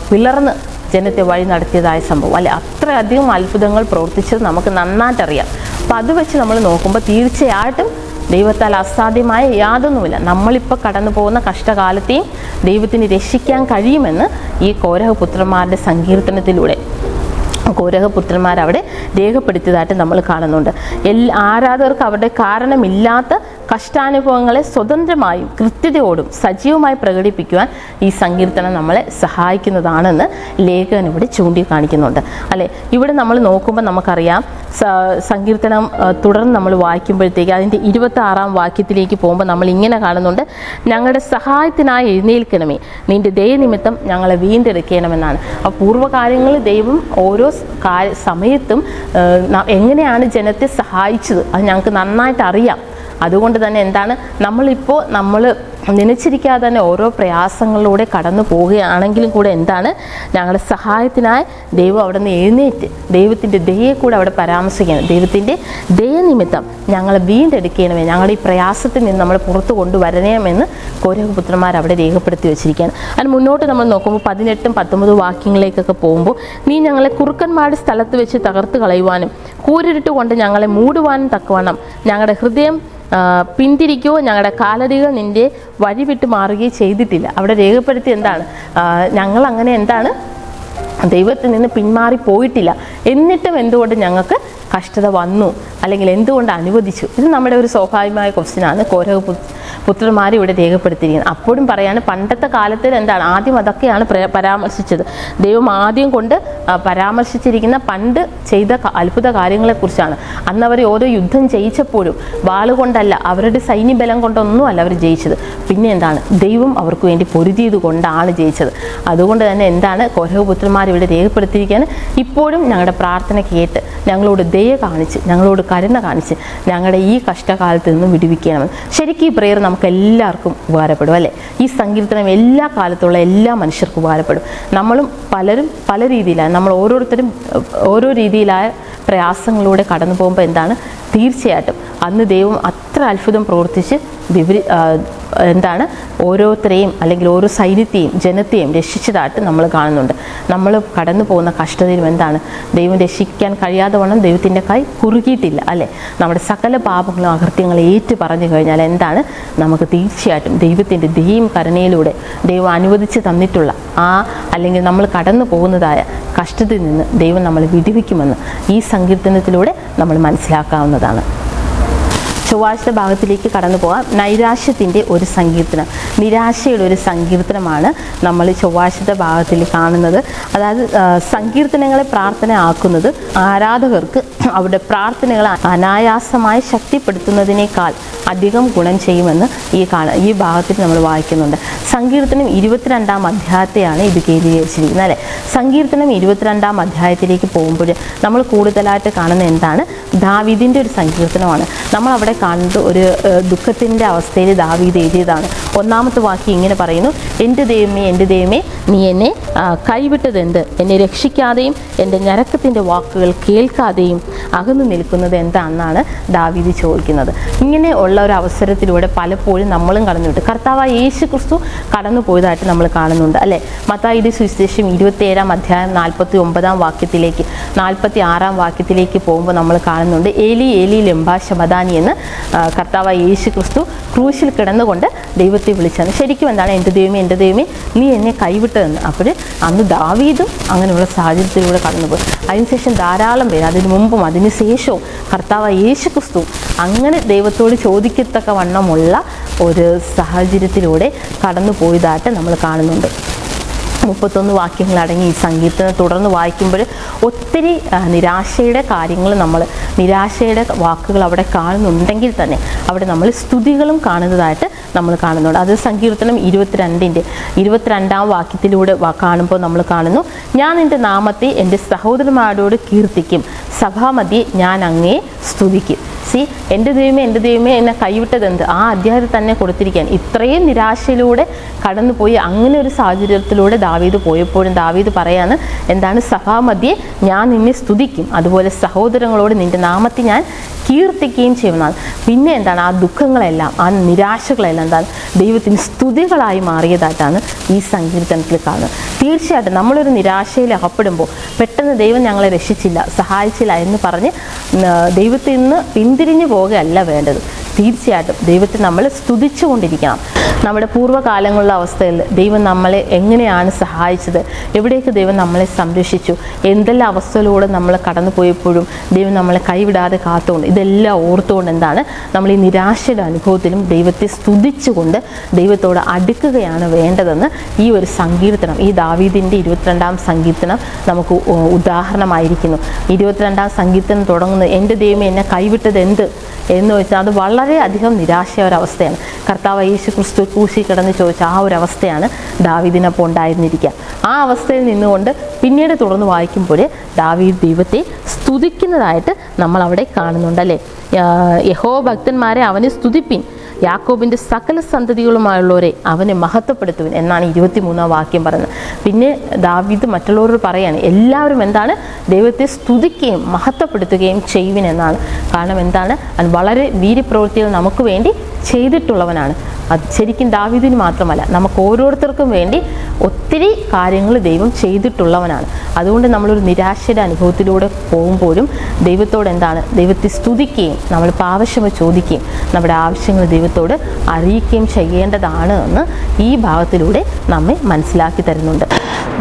പിളർന്ന് ജനത്തെ വഴി നടത്തിയതായ സംഭവം അല്ലെ? അത്രയധികം അത്ഭുതങ്ങൾ പ്രവർത്തിച്ചത് നമുക്ക് നന്നായിട്ടറിയാം. അപ്പോൾ അത് വെച്ച് നമ്മൾ നോക്കുമ്പോൾ തീർച്ചയായിട്ടും ദൈവത്താൽ അസാധ്യമായ യാതൊന്നുമില്ല. നമ്മളിപ്പോൾ കടന്നു പോകുന്ന കഷ്ടകാലത്തെയും ദൈവത്തിന് രക്ഷിക്കാൻ കഴിയുമെന്ന് ഈ കോരഹപുത്രന്മാരുടെ സങ്കീർത്തനത്തിലൂടെ കോരഹപുത്രന്മാർ അവിടെ രേഖപ്പെടുത്തിയതായിട്ട് നമ്മൾ കാണുന്നുണ്ട്. ആരാധകർക്ക് അവരുടെ കാരണമില്ലാത്ത കഷ്ടാനുഭവങ്ങളെ സ്വതന്ത്രമായും കൃത്യതയോടും സജീവമായി പ്രകടിപ്പിക്കുവാൻ ഈ സങ്കീർത്തനം നമ്മളെ സഹായിക്കുന്നതാണെന്ന് ലേഖകൻ ഇവിടെ ചൂണ്ടിക്കാണിക്കുന്നുണ്ട് അല്ലേ? ഇവിടെ നമ്മൾ നോക്കുമ്പോൾ നമുക്കറിയാം സങ്കീർത്തനം തുടർന്ന് നമ്മൾ വായിക്കുമ്പോഴത്തേക്ക് അതിൻ്റെ 26-ാം വാക്യത്തിലേക്ക് പോകുമ്പോൾ നമ്മൾ ഇങ്ങനെ കാണുന്നുണ്ട്, ഞങ്ങളുടെ സഹായത്തിനായി എഴുന്നേൽക്കണമേ, നിന്റെ ദയനിമിത്തം ഞങ്ങളെ വീണ്ടെടുക്കണമെന്നാണ്. അപ്പോൾ പൂർവ്വകാലങ്ങളിൽ ദൈവം ഓരോ സമയത്തും എങ്ങനെയാണ് ജനത്തെ സഹായിച്ചത് അത് ഞങ്ങൾക്ക് നന്നായിട്ട് അറിയാം. അതുകൊണ്ട് തന്നെ എന്താണ് നമ്മൾ നനച്ചിരിക്കാതെ തന്നെ ഓരോ പ്രയാസങ്ങളിലൂടെ കടന്നു പോവുകയാണെങ്കിലും കൂടെ എന്താണ് ഞങ്ങളുടെ സഹായത്തിനായി ദൈവം അവിടെ നിന്ന് എഴുന്നേറ്റ് ദൈവത്തിൻ്റെ ദയയെ കൂടെ അവിടെ പരാമർശിക്കണം. ദൈവത്തിൻ്റെ ദയനിമിത്തം ഞങ്ങളെ വീണ്ടെടുക്കണമേ, ഞങ്ങളുടെ ഈ പ്രയാസത്തിൽ നിന്ന് നമ്മൾ പുറത്തു കൊണ്ടുവരണേമെന്ന് കോരഹപുത്രന്മാർ അവിടെ രേഖപ്പെടുത്തി വെച്ചിരിക്കുകയാണ്. അതിന് മുന്നോട്ട് നമ്മൾ നോക്കുമ്പോൾ 18-19 വാക്യങ്ങളിലേക്കൊക്കെ പോകുമ്പോൾ നീ ഞങ്ങളെ കുറുക്കന്മാരുടെ സ്ഥലത്ത് വെച്ച് തകർത്ത് കളയുവാനും കൂരിരുട്ട് കൊണ്ട് ഞങ്ങളെ മൂടുവാനും തക്കവണ്ണം ഞങ്ങളുടെ ഹൃദയം പിന്തിരിക്കുകയോ ഞങ്ങളുടെ കാലടികൾ നിൻ്റെ വഴി വിട്ട് മാറുകയോ ചെയ്തിട്ടില്ല. അവിടെ രേഖപ്പെടുത്തി എന്താണ് ഞങ്ങൾ അങ്ങനെ എന്താണ് ദൈവത്തിൽ നിന്ന് പിന്മാറിപ്പോയിട്ടില്ല. എന്നിട്ടും എന്തുകൊണ്ട് ഞങ്ങൾക്ക് കഷ്ടത വന്നു, അല്ലെങ്കിൽ എന്തുകൊണ്ട് അനുവദിച്ചു? ഇത് നമ്മുടെ ഒരു സ്വാഭാവികമായ ക്വസ്റ്റ്യനാണ് കോരഹ പുത്രന്മാർ ഇവിടെ രേഖപ്പെടുത്തിയിരിക്കുന്നത്. അപ്പോഴും പറയാണ്, പണ്ടത്തെ കാലത്തിൽ എന്താണ് ആദ്യം അതൊക്കെയാണ് പരാമർശിച്ചത്. ദൈവം ആദ്യം കൊണ്ട് പരാമർശിച്ചിരിക്കുന്ന പണ്ട് ചെയ്ത അത്ഭുത കാര്യങ്ങളെക്കുറിച്ചാണ്. അന്ന് അവർ ഓരോ യുദ്ധം ജയിച്ചപ്പോഴും വാളുകൊണ്ടല്ല, അവരുടെ സൈന്യബലം കൊണ്ടൊന്നും അല്ല അവർ ജയിച്ചത്. പിന്നെ എന്താണ്, ദൈവം അവർക്ക് വേണ്ടി പൊരുതിയത് കൊണ്ടാണ് ജയിച്ചത്. അതുകൊണ്ട് തന്നെ എന്താണ് കോരഹ പുത്രന്മാർ ഇവിടെ രേഖപ്പെടുത്തിയിരിക്കുകയാണ്, ഇപ്പോഴും ഞങ്ങളുടെ പ്രാർത്ഥന കേട്ട് ഞങ്ങളോട് ദയ കാണിച്ച്, ഞങ്ങളോട് കരുണ കാണിച്ച് ഞങ്ങളുടെ ഈ കഷ്ടകാലത്ത് നിന്നും വിടുവിക്കണമെന്ന്. ശരിക്കും ഈ പ്രേയർ നമുക്ക് എല്ലാവർക്കും ഉപകാരപ്പെടും അല്ലേ? ഈ സങ്കീർത്തനം എല്ലാ കാലത്തുള്ള എല്ലാ മനുഷ്യർക്കും ഉപകാരപ്പെടും. നമ്മളും പലരും പല രീതിയിലാണ്, നമ്മൾ ഓരോരുത്തരും ഓരോ രീതിയിലായ പ്രയാസങ്ങളിലൂടെ കടന്നു പോകുമ്പോൾ എന്താണ്, തീർച്ചയായിട്ടും അന്ന് ദൈവം അത്ര അത്ഭുതം പ്രവർത്തിച്ച് എന്താണ് ഓരോരുത്തരെയും അല്ലെങ്കിൽ ഓരോ സൈന്യത്തെയും ജനത്തെയും രക്ഷിച്ചതായിട്ട് നമ്മൾ കാണുന്നുണ്ട്. നമ്മൾ കടന്നു പോകുന്ന കഷ്ടതയിലും എന്താണ്, ദൈവം രക്ഷിക്കാൻ കഴിയാതെ വണ്ണം ദൈവത്തിൻ്റെ കൈ കുറുകിയിട്ടില്ല അല്ലേ? നമ്മുടെ സകല പാപങ്ങളും അകൃത്യങ്ങളും ഏറ്റു പറഞ്ഞു കഴിഞ്ഞാൽ എന്താണ്, നമുക്ക് തീർച്ചയായിട്ടും ദൈവത്തിൻ്റെ ദയയും കരുണയിലൂടെ ദൈവം അനുവദിച്ച് തന്നിട്ടുള്ള അല്ലെങ്കിൽ നമ്മൾ കടന്നു പോകുന്നതായ കഷ്ടത്തിൽ നിന്ന് ദൈവം നമ്മളെ വിടുവിക്കുമെന്ന് ഈ സങ്കീർത്തനത്തിലൂടെ നമ്മൾ മനസ്സിലാക്കാവുന്നതാണ്. ചൊവ്വാഴ്ച ഭാഗത്തിലേക്ക് കടന്നു പോകാം. നൈരാശ്യത്തിൻ്റെ ഒരു സങ്കീർത്തനം, നിരാശയുടെ ഒരു സങ്കീർത്തനമാണ് നമ്മൾ ചൊവ്വാഴ്ചത്തെ ഭാഗത്തിൽ കാണുന്നത്. അതായത് സങ്കീർത്തനങ്ങളെ പ്രാർത്ഥന ആക്കുന്നത് ആരാധകർക്ക് അവരുടെ പ്രാർത്ഥനകളെ അനായാസമായി ശക്തിപ്പെടുത്തുന്നതിനേക്കാൾ അധികം ഗുണം ചെയ്യുമെന്ന് ഈ ഭാഗത്തിൽ നമ്മൾ വായിക്കുന്നുണ്ട്. സങ്കീർത്തനം 22-ാം അധ്യായത്തെയാണ് ഇത് കേന്ദ്രീകരിച്ചിരിക്കുന്നത് അല്ലേ? സങ്കീർത്തനം 22-ാം അധ്യായത്തിലേക്ക് പോകുമ്പോൾ നമ്മൾ കൂടുതലായിട്ട് കാണുന്ന എന്താണ്, ദാവീദിൻ്റെ ഒരു സങ്കീർത്തനമാണ്. നമ്മൾ അവിടെ കാണുന്നത് ഒരു ദുഃഖത്തിൻ്റെ അവസ്ഥയിൽ ദാവീദ് എഴുതിയതാണ്. 1-ാമത്തെ വാക്യം ഇങ്ങനെ പറയുന്നു, എൻ്റെ ദൈവമേ, എൻ്റെ ദൈവമേ, നീ എന്നെ കൈവിട്ടതെന്ത്? എന്നെ രക്ഷിക്കാതെയും എൻ്റെ ഞരക്കത്തിൻ്റെ വാക്കുകൾ കേൾക്കാതെയും അകന്നു നിൽക്കുന്നത് എന്താണെന്നാണ് ദാവീദ് ചോദിക്കുന്നത്. ഇങ്ങനെ ഉള്ള ഒരു അവസരത്തിലൂടെ പലപ്പോഴും നമ്മളും കടന്നുവിട്ട് കർത്താവായ യേശു ക്രിസ്തു കടന്നു പോയതായിട്ട് നമ്മൾ കാണുന്നുണ്ട് അല്ലേ? മത്തായിയുടെ സുവിശേഷം 27-ാം അധ്യായം 49-ാം വാക്യത്തിലേക്ക് 46-ാം വാക്യത്തിലേക്ക് പോകുമ്പോൾ നമ്മൾ കാണുന്നുണ്ട്, ഏലി ഏലി ലംബാ ശബദാനി എന്ന് കർത്താവായ യേശു ക്രിസ്തു ക്രൂശിൽ കിടന്നുകൊണ്ട് ദൈവത്തെ വിളിച്ചാണ്. ശരിക്കും എന്താണ്, എൻ്റെ ദൈവമേ, എൻ്റെ ദൈവമേ, നീ എന്നെ കൈവിട്ടതെന്ന്. അപ്പോൾ അന്ന് ദാവീദും അങ്ങനെയുള്ള സാഹചര്യത്തിലൂടെ കടന്നുപോയി. അതിനുശേഷം ധാരാളം പേര്, അതിനു മുമ്പും അതിന് ശേഷവും കർത്താവായ യേശു ക്രിസ്തു അങ്ങനെ ദൈവത്തോട് ചോദിക്കത്തക്ക വണ്ണമുള്ള ഒരു സാഹചര്യത്തിലൂടെ കടന്നു പോയതായിട്ട് നമ്മൾ കാണുന്നുണ്ട്. 31 വാക്യങ്ങളടങ്ങി ഈ സങ്കീർത്തനം തുടർന്ന് വായിക്കുമ്പോൾ ഒത്തിരി നിരാശയുടെ കാര്യങ്ങൾ, നിരാശയുടെ വാക്കുകൾ അവിടെ കാണുന്നുണ്ടെങ്കിൽ തന്നെ അവിടെ നമ്മൾ സ്തുതികളും കാണുന്നതായിട്ട് നമ്മൾ കാണുന്നുണ്ട്. അത് സങ്കീർത്തനം 22-ാം വാക്യത്തിലൂടെ കാണുമ്പോൾ നമ്മൾ കാണുന്നു, ഞാൻ എൻ്റെ നാമത്തെ എൻ്റെ സഹോദരന്മാരോട് കീർത്തിക്കും, സഭാമധ്യേ ഞാൻ അങ്ങയെ സ്തുതിക്കും. എൻ്റെ ദൈവമേ എന്നെ കൈവിട്ടതെന്ത്? ആ അധ്യായത്തിൽ തന്നെ കൊടുത്തിരിക്കുകയാണ്. ഇത്രയും നിരാശയിലൂടെ കടന്നുപോയി അങ്ങനെ ഒരു സാഹചര്യത്തിലൂടെ ദാവീദ് പോയപ്പോഴും ദാവീദ് പറയാണ്, എന്താണ്, സഭാമധ്യേ ഞാൻ നിന്നെ സ്തുതിക്കും, അതുപോലെ സഹോദരങ്ങളോട് നിൻ്റെ നാമത്തെ ഞാൻ കീർത്തിക്കുകയും ചെയ്യുന്നതാണ്. പിന്നെ എന്താണ്, ആ ദുഃഖങ്ങളെല്ലാം ആ നിരാശകളെല്ലാം എന്താണ് ദൈവത്തിന് സ്തുതികളായി മാറിയതായിട്ടാണ് ഈ സങ്കീർത്തനത്തിൽ കാണുന്നത്. തീർച്ചയായിട്ടും നമ്മളൊരു നിരാശയിൽ അകപ്പെടുമ്പോൾ പെട്ടെന്ന് ദൈവം ഞങ്ങളെ രക്ഷിച്ചില്ല, സഹായിച്ചില്ല എന്ന് പറഞ്ഞ് ദൈവത്തിൽ നിന്ന് പിന്തിരിഞ്ഞു പോകുകയല്ല വേണ്ടത്. തീർച്ചയായിട്ടും ദൈവത്തെ നമ്മൾ സ്തുതിച്ചുകൊണ്ടിരിക്കണം. നമ്മുടെ പൂർവ്വകാലങ്ങളിലെ അവസ്ഥയിൽ ദൈവം നമ്മളെ എങ്ങനെയാണ് സഹായിച്ചത്, എവിടേക്ക് ദൈവം നമ്മളെ സംരക്ഷിച്ചു, എന്തെല്ലാം അവസ്ഥയിലൂടെ നമ്മൾ കടന്നു പോയപ്പോഴും ദൈവം നമ്മളെ കൈവിടാതെ കാത്തുകൊണ്ട്, ഇതെല്ലാം ഓർത്തുകൊണ്ട് എന്താണ് നമ്മൾ ഈ നിരാശയുടെ അനുഭവത്തിലും ദൈവത്തെ സ്തുതിച്ചുകൊണ്ട് ദൈവത്തോട് അടുക്കുകയാണ് വേണ്ടതെന്ന് ഈ ഒരു സങ്കീർത്തനം, ഈ ദാവീദിൻ്റെ 22-ാം സങ്കീർത്തനം നമുക്ക് ഉദാഹരണമായിരിക്കുന്നു. 22-ാം സങ്കീർത്തനം തുടങ്ങുന്നത്, എൻ്റെ ദൈവമേ എന്നെ കൈവിട്ടത് എന്ത് എന്ന് വെച്ചാൽ അത് വളരെയധികം നിരാശയ ഒരവസ്ഥയാണ്. കർത്താവ് യേശു ക്രിസ്തു ക്രൂശിൽ കിടന്ന് ചോദിച്ച ആ ഒരു അവസ്ഥയാണ് ദാവീദിനപ്പോൾ ഉണ്ടായിരുന്നിരിക്കുക. ആ അവസ്ഥയിൽ നിന്നുകൊണ്ട് പിന്നീട് തുടർന്ന് വായിക്കുമ്പോൾ ദാവീദ് ദൈവത്തെ സ്തുതിക്കുന്നതായിട്ട് നമ്മൾ അവിടെ കാണുന്നുണ്ടല്ലേ. യഹോവ ഭക്തന്മാരെ അവനെ സ്തുതിപ്പിൻ, യാക്കോബിൻ്റെ സകല സന്തതികളുമായുള്ളവരെ അവനെ മഹത്വപ്പെടുത്തുവിൻ എന്നാണ് 23-ാം വാക്യം പറയുന്നത്. പിന്നെ ദാവീദ് മറ്റുള്ളവരോട് പറയാണ്, എല്ലാവരും എന്താണ് ദൈവത്തെ സ്തുതിക്കുകയും മഹത്വപ്പെടുത്തുകയും ചെയ്യുവിൻ എന്നാണ്. കാരണം എന്താണ്, അത് വളരെ വീര്യപ്രവൃത്തികൾ നമുക്ക് വേണ്ടി ചെയ്തിട്ടുള്ളവനാണ്. അത് ശരിക്കും ദാവീദിന് മാത്രമല്ല, നമുക്ക് ഓരോരുത്തർക്കും വേണ്ടി ഒത്തിരി കാര്യങ്ങൾ ദൈവം ചെയ്തിട്ടുള്ളവനാണ്. അതുകൊണ്ട് നമ്മളൊരു നിരാശയുടെ അനുഭവത്തിലൂടെ പോകുമ്പോഴും ദൈവത്തോട് എന്താണ്, ദൈവത്തെ സ്തുതിക്കുകയും നമ്മളിപ്പോൾ ആവശ്യമോ ചോദിക്കുകയും നമ്മുടെ ആവശ്യങ്ങൾ ദൈവത്തോട് അറിയിക്കുകയും ചെയ്യേണ്ടതാണ് എന്ന് ഈ ഭാഗത്തിലൂടെ നമ്മെ മനസ്സിലാക്കി തരുന്നുണ്ട്.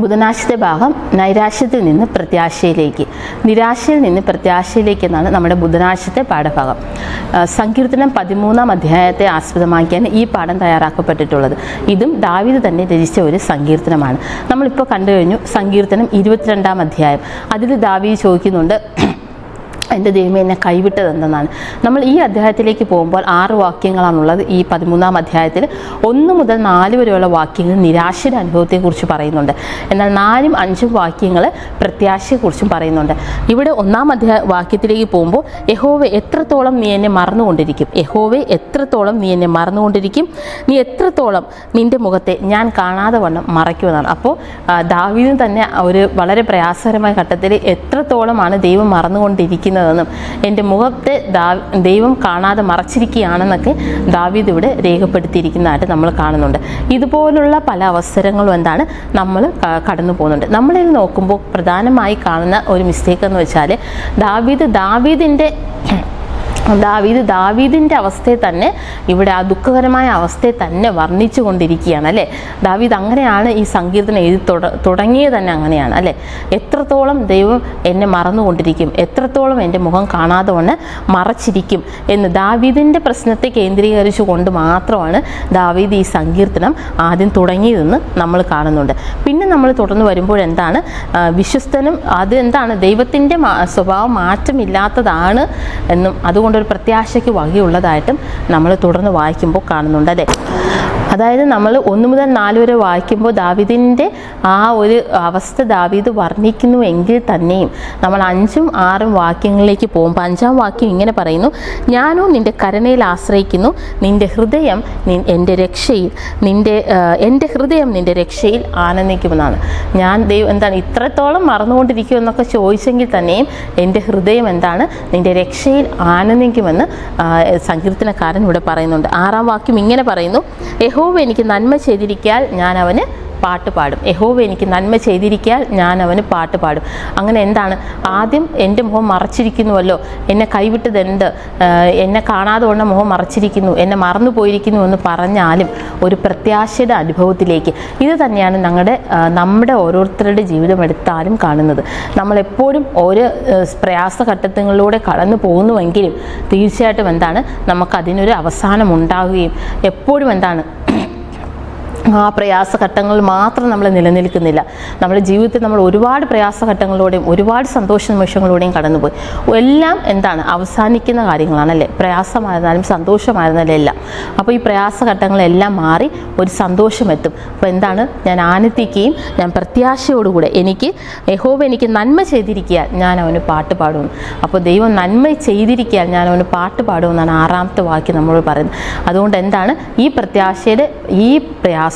ബുധനാഴ്ചത്തെ ഭാഗം നൈരാശ്യത്തിൽ നിന്ന് പ്രത്യാശയിലേക്ക്, നിരാശയിൽ നിന്ന് പ്രത്യാശയിലേക്ക് എന്നാണ് നമ്മുടെ ബുധനാഴ്ചത്തെ പാഠഭാഗം. സങ്കീർത്തനം 13-ാം അധ്യായത്തെ ആസ്പദമാക്കിയാണ് ഈ പാഠം തയ്യാറാക്കപ്പെട്ടിട്ടുള്ളത്. ഇതും ദാവീദ് തന്നെ രചിച്ച ഒരു സങ്കീർത്തനമാണ്. നമ്മളിപ്പോൾ കണ്ടു കഴിഞ്ഞു സങ്കീർത്തനം 22-ാം അധ്യായം. അതിൽ ദാവീദ് ചോദിക്കുന്നുണ്ട്, എൻ്റെ ദൈവമേ എന്നെ കൈവിട്ടതെന്തെന്നാണ്. നമ്മൾ ഈ അധ്യായത്തിലേക്ക് പോകുമ്പോൾ 6 വാക്യങ്ങളാണുള്ളത്. ഈ 13-ാം അധ്യായത്തിൽ 1 മുതൽ 4 വരെയുള്ള വാക്യങ്ങൾ നിരാശയുടെ അനുഭവത്തെക്കുറിച്ച് പറയുന്നുണ്ട്. എന്നാൽ 4ഉം 5ഉം വാക്യങ്ങൾ പ്രത്യാശയെക്കുറിച്ചും പറയുന്നുണ്ട്. ഇവിടെ 1-ാം വാക്യത്തിലേക്ക് പോകുമ്പോൾ യഹോവേ എത്രത്തോളം നീ എന്നെ മറന്നുകൊണ്ടിരിക്കും, യഹോവേ എത്രത്തോളം നീ എന്നെ മറന്നുകൊണ്ടിരിക്കും, നീ എത്രത്തോളം നിൻ്റെ മുഖത്തെ ഞാൻ കാണാതെ വണ്ണം മറയ്ക്കുമെന്നാണ്. അപ്പോൾ ദാവീദിന് തന്നെ ഒരു വളരെ പ്രയാസകരമായ ഘട്ടത്തിൽ എത്രത്തോളമാണ് ദൈവം മറന്നുകൊണ്ടിരിക്കുന്നത് ും എൻ്റെ മുഖത്തെ ദൈവം കാണാതെ മറച്ചിരിക്കുകയാണെന്നൊക്കെ ദാവീദ് ഇവിടെ രേഖപ്പെടുത്തിയിരിക്കുന്നതായിട്ട് നമ്മൾ കാണുന്നുണ്ട്. ഇതുപോലുള്ള പല അവസരങ്ങളും എന്താണ് നമ്മൾ കടന്നു പോകുന്നുണ്ട്. നമ്മളിത് നോക്കുമ്പോൾ പ്രധാനമായി കാണുന്ന ഒരു മിസ്റ്റേക്ക് എന്ന് വെച്ചാൽ ദാവീദിൻ്റെ അവസ്ഥയെ തന്നെ ഇവിടെ ആ ദുഃഖകരമായ അവസ്ഥയെ തന്നെ വർണ്ണിച്ചു കൊണ്ടിരിക്കുകയാണ് അല്ലേ. ദാവീദ് അങ്ങനെയാണ് ഈ സങ്കീർത്തനം എഴുതി തുടങ്ങിയത് തന്നെ അങ്ങനെയാണ് അല്ലേ. എത്രത്തോളം ദൈവം എന്നെ മറന്നുകൊണ്ടിരിക്കും, എത്രത്തോളം എൻ്റെ മുഖം കാണാതെ കൊണ്ട് മറച്ചിരിക്കും എന്ന് ദാവീദിൻ്റെ പ്രശ്നത്തെ കേന്ദ്രീകരിച്ചു കൊണ്ട് മാത്രമാണ് ദാവീദ് ഈ സങ്കീർത്തനം ആദ്യം തുടങ്ങിയതെന്ന് നമ്മൾ കാണുന്നുണ്ട്. പിന്നെ നമ്മൾ തുടർന്ന് വരുമ്പോൾ എന്താണ് വിശ്വസ്തനും അത് എന്താണ് ദൈവത്തിൻ്റെ സ്വഭാവം മാറ്റമില്ലാത്തതാണ് എന്നും അതുകൊണ്ട് ഒരു പ്രത്യാശയ്ക്ക് വകയുള്ളതായിട്ടും നമ്മൾ തുടർന്ന് വായിക്കുമ്പോൾ കാണുന്നുണ്ട് അല്ലേ. അതായത് നമ്മൾ 1 മുതൽ 4 വരെ വായിക്കുമ്പോൾ ദാവീദിൻ്റെ ആ ഒരു അവസ്ഥ ദാവീദ് വർണ്ണിക്കുന്നുവെങ്കിൽ തന്നെയും നമ്മൾ 5ഉം 6ഉം വാക്യങ്ങളിലേക്ക് പോകുമ്പോൾ 5-ാം വാക്യം ഇങ്ങനെ പറയുന്നു, ഞാനോ നിൻ്റെ കരുണയിൽ ആശ്രയിക്കുന്നു, നിൻ്റെ ഹൃദയം എൻ്റെ രക്ഷയിൽ എൻ്റെ ഹൃദയം നിൻ്റെ രക്ഷയിൽ ആനന്ദിക്കുമെന്നാണ്. ഞാൻ എന്താണ് ഇത്രത്തോളം മറന്നുകൊണ്ടിരിക്കും എന്നൊക്കെ ചോദിച്ചെങ്കിൽ തന്നെയും എൻ്റെ ഹൃദയം എന്താണ് നിൻ്റെ രക്ഷയിൽ ആനന്ദിക്കുമെന്ന് സങ്കീർത്തനക്കാരൻ ഇവിടെ പറയുന്നുണ്ട്. 6-ാം വാക്യം ഇങ്ങനെ പറയുന്നു, യഹോവ എനിക്ക് നന്മ ചെയ്തിരിക്കാൻ ഞാൻ അവന് പാട്ട് പാടും, യഹോവ എനിക്ക് നന്മ ചെയ്തിരിക്കാൻ ഞാൻ അവന് പാട്ട് പാടും. അങ്ങനെ എന്താണ് ആദ്യം എൻ്റെ മുഖം മറച്ചിരിക്കുന്നുവല്ലോ, എന്നെ കൈവിട്ടത് എന്ത്, എന്നെ കാണാതെ കൊണ്ട് മുഖം മറച്ചിരിക്കുന്നു, എന്നെ മറന്നു പോയിരിക്കുന്നു എന്ന് പറഞ്ഞാലും ഒരു പ്രത്യാശയുടെ അനുഭവത്തിലേക്ക് ഇത് തന്നെയാണ് നമ്മുടെ ഓരോരുത്തരുടെ ജീവിതം എടുത്താലും കാണുന്നത്. നമ്മളെപ്പോഴും ഓരോ പ്രയാസഘട്ടങ്ങളിലൂടെ കടന്നു പോകുന്നുവെങ്കിലും തീർച്ചയായിട്ടും എന്താണ് നമുക്കതിനൊരു അവസാനം ഉണ്ടാവുകയും എപ്പോഴും എന്താണ് ആ പ്രയാസഘട്ടങ്ങൾ മാത്രം നമ്മൾ നിലനിൽക്കുന്നില്ല. നമ്മുടെ ജീവിതത്തിൽ നമ്മൾ ഒരുപാട് പ്രയാസഘട്ടങ്ങളിലൂടെയും ഒരുപാട് സന്തോഷ നിമിഷങ്ങളിലൂടെയും കടന്നുപോയി. എല്ലാം എന്താണ് അവസാനിക്കുന്ന കാര്യങ്ങളാണല്ലേ, പ്രയാസമായിരുന്നാലും സന്തോഷമായിരുന്നാലും എല്ലാം. അപ്പോൾ ഈ പ്രയാസഘട്ടങ്ങളെല്ലാം മാറി ഒരു സന്തോഷമെത്തും. അപ്പോൾ എന്താണ് ഞാൻ ആനന്ദിക്കുകയും ഞാൻ പ്രത്യാശയോടുകൂടെ യഹോവ എനിക്ക് നന്മ ചെയ്തിരിക്കാൻ ഞാൻ അവന് പാട്ട് പാടുമെന്ന്. അപ്പോൾ ദൈവം നന്മ ചെയ്തിരിക്കാൻ ഞാൻ അവന് പാട്ട് പാടുമെന്നാണ് 6-ാമത്തെ വാക്യം നമ്മളോട് പറയുന്നത്. അതുകൊണ്ട് എന്താണ് ഈ പ്രത്യാശയുടെ ഈ പ്രയാസവും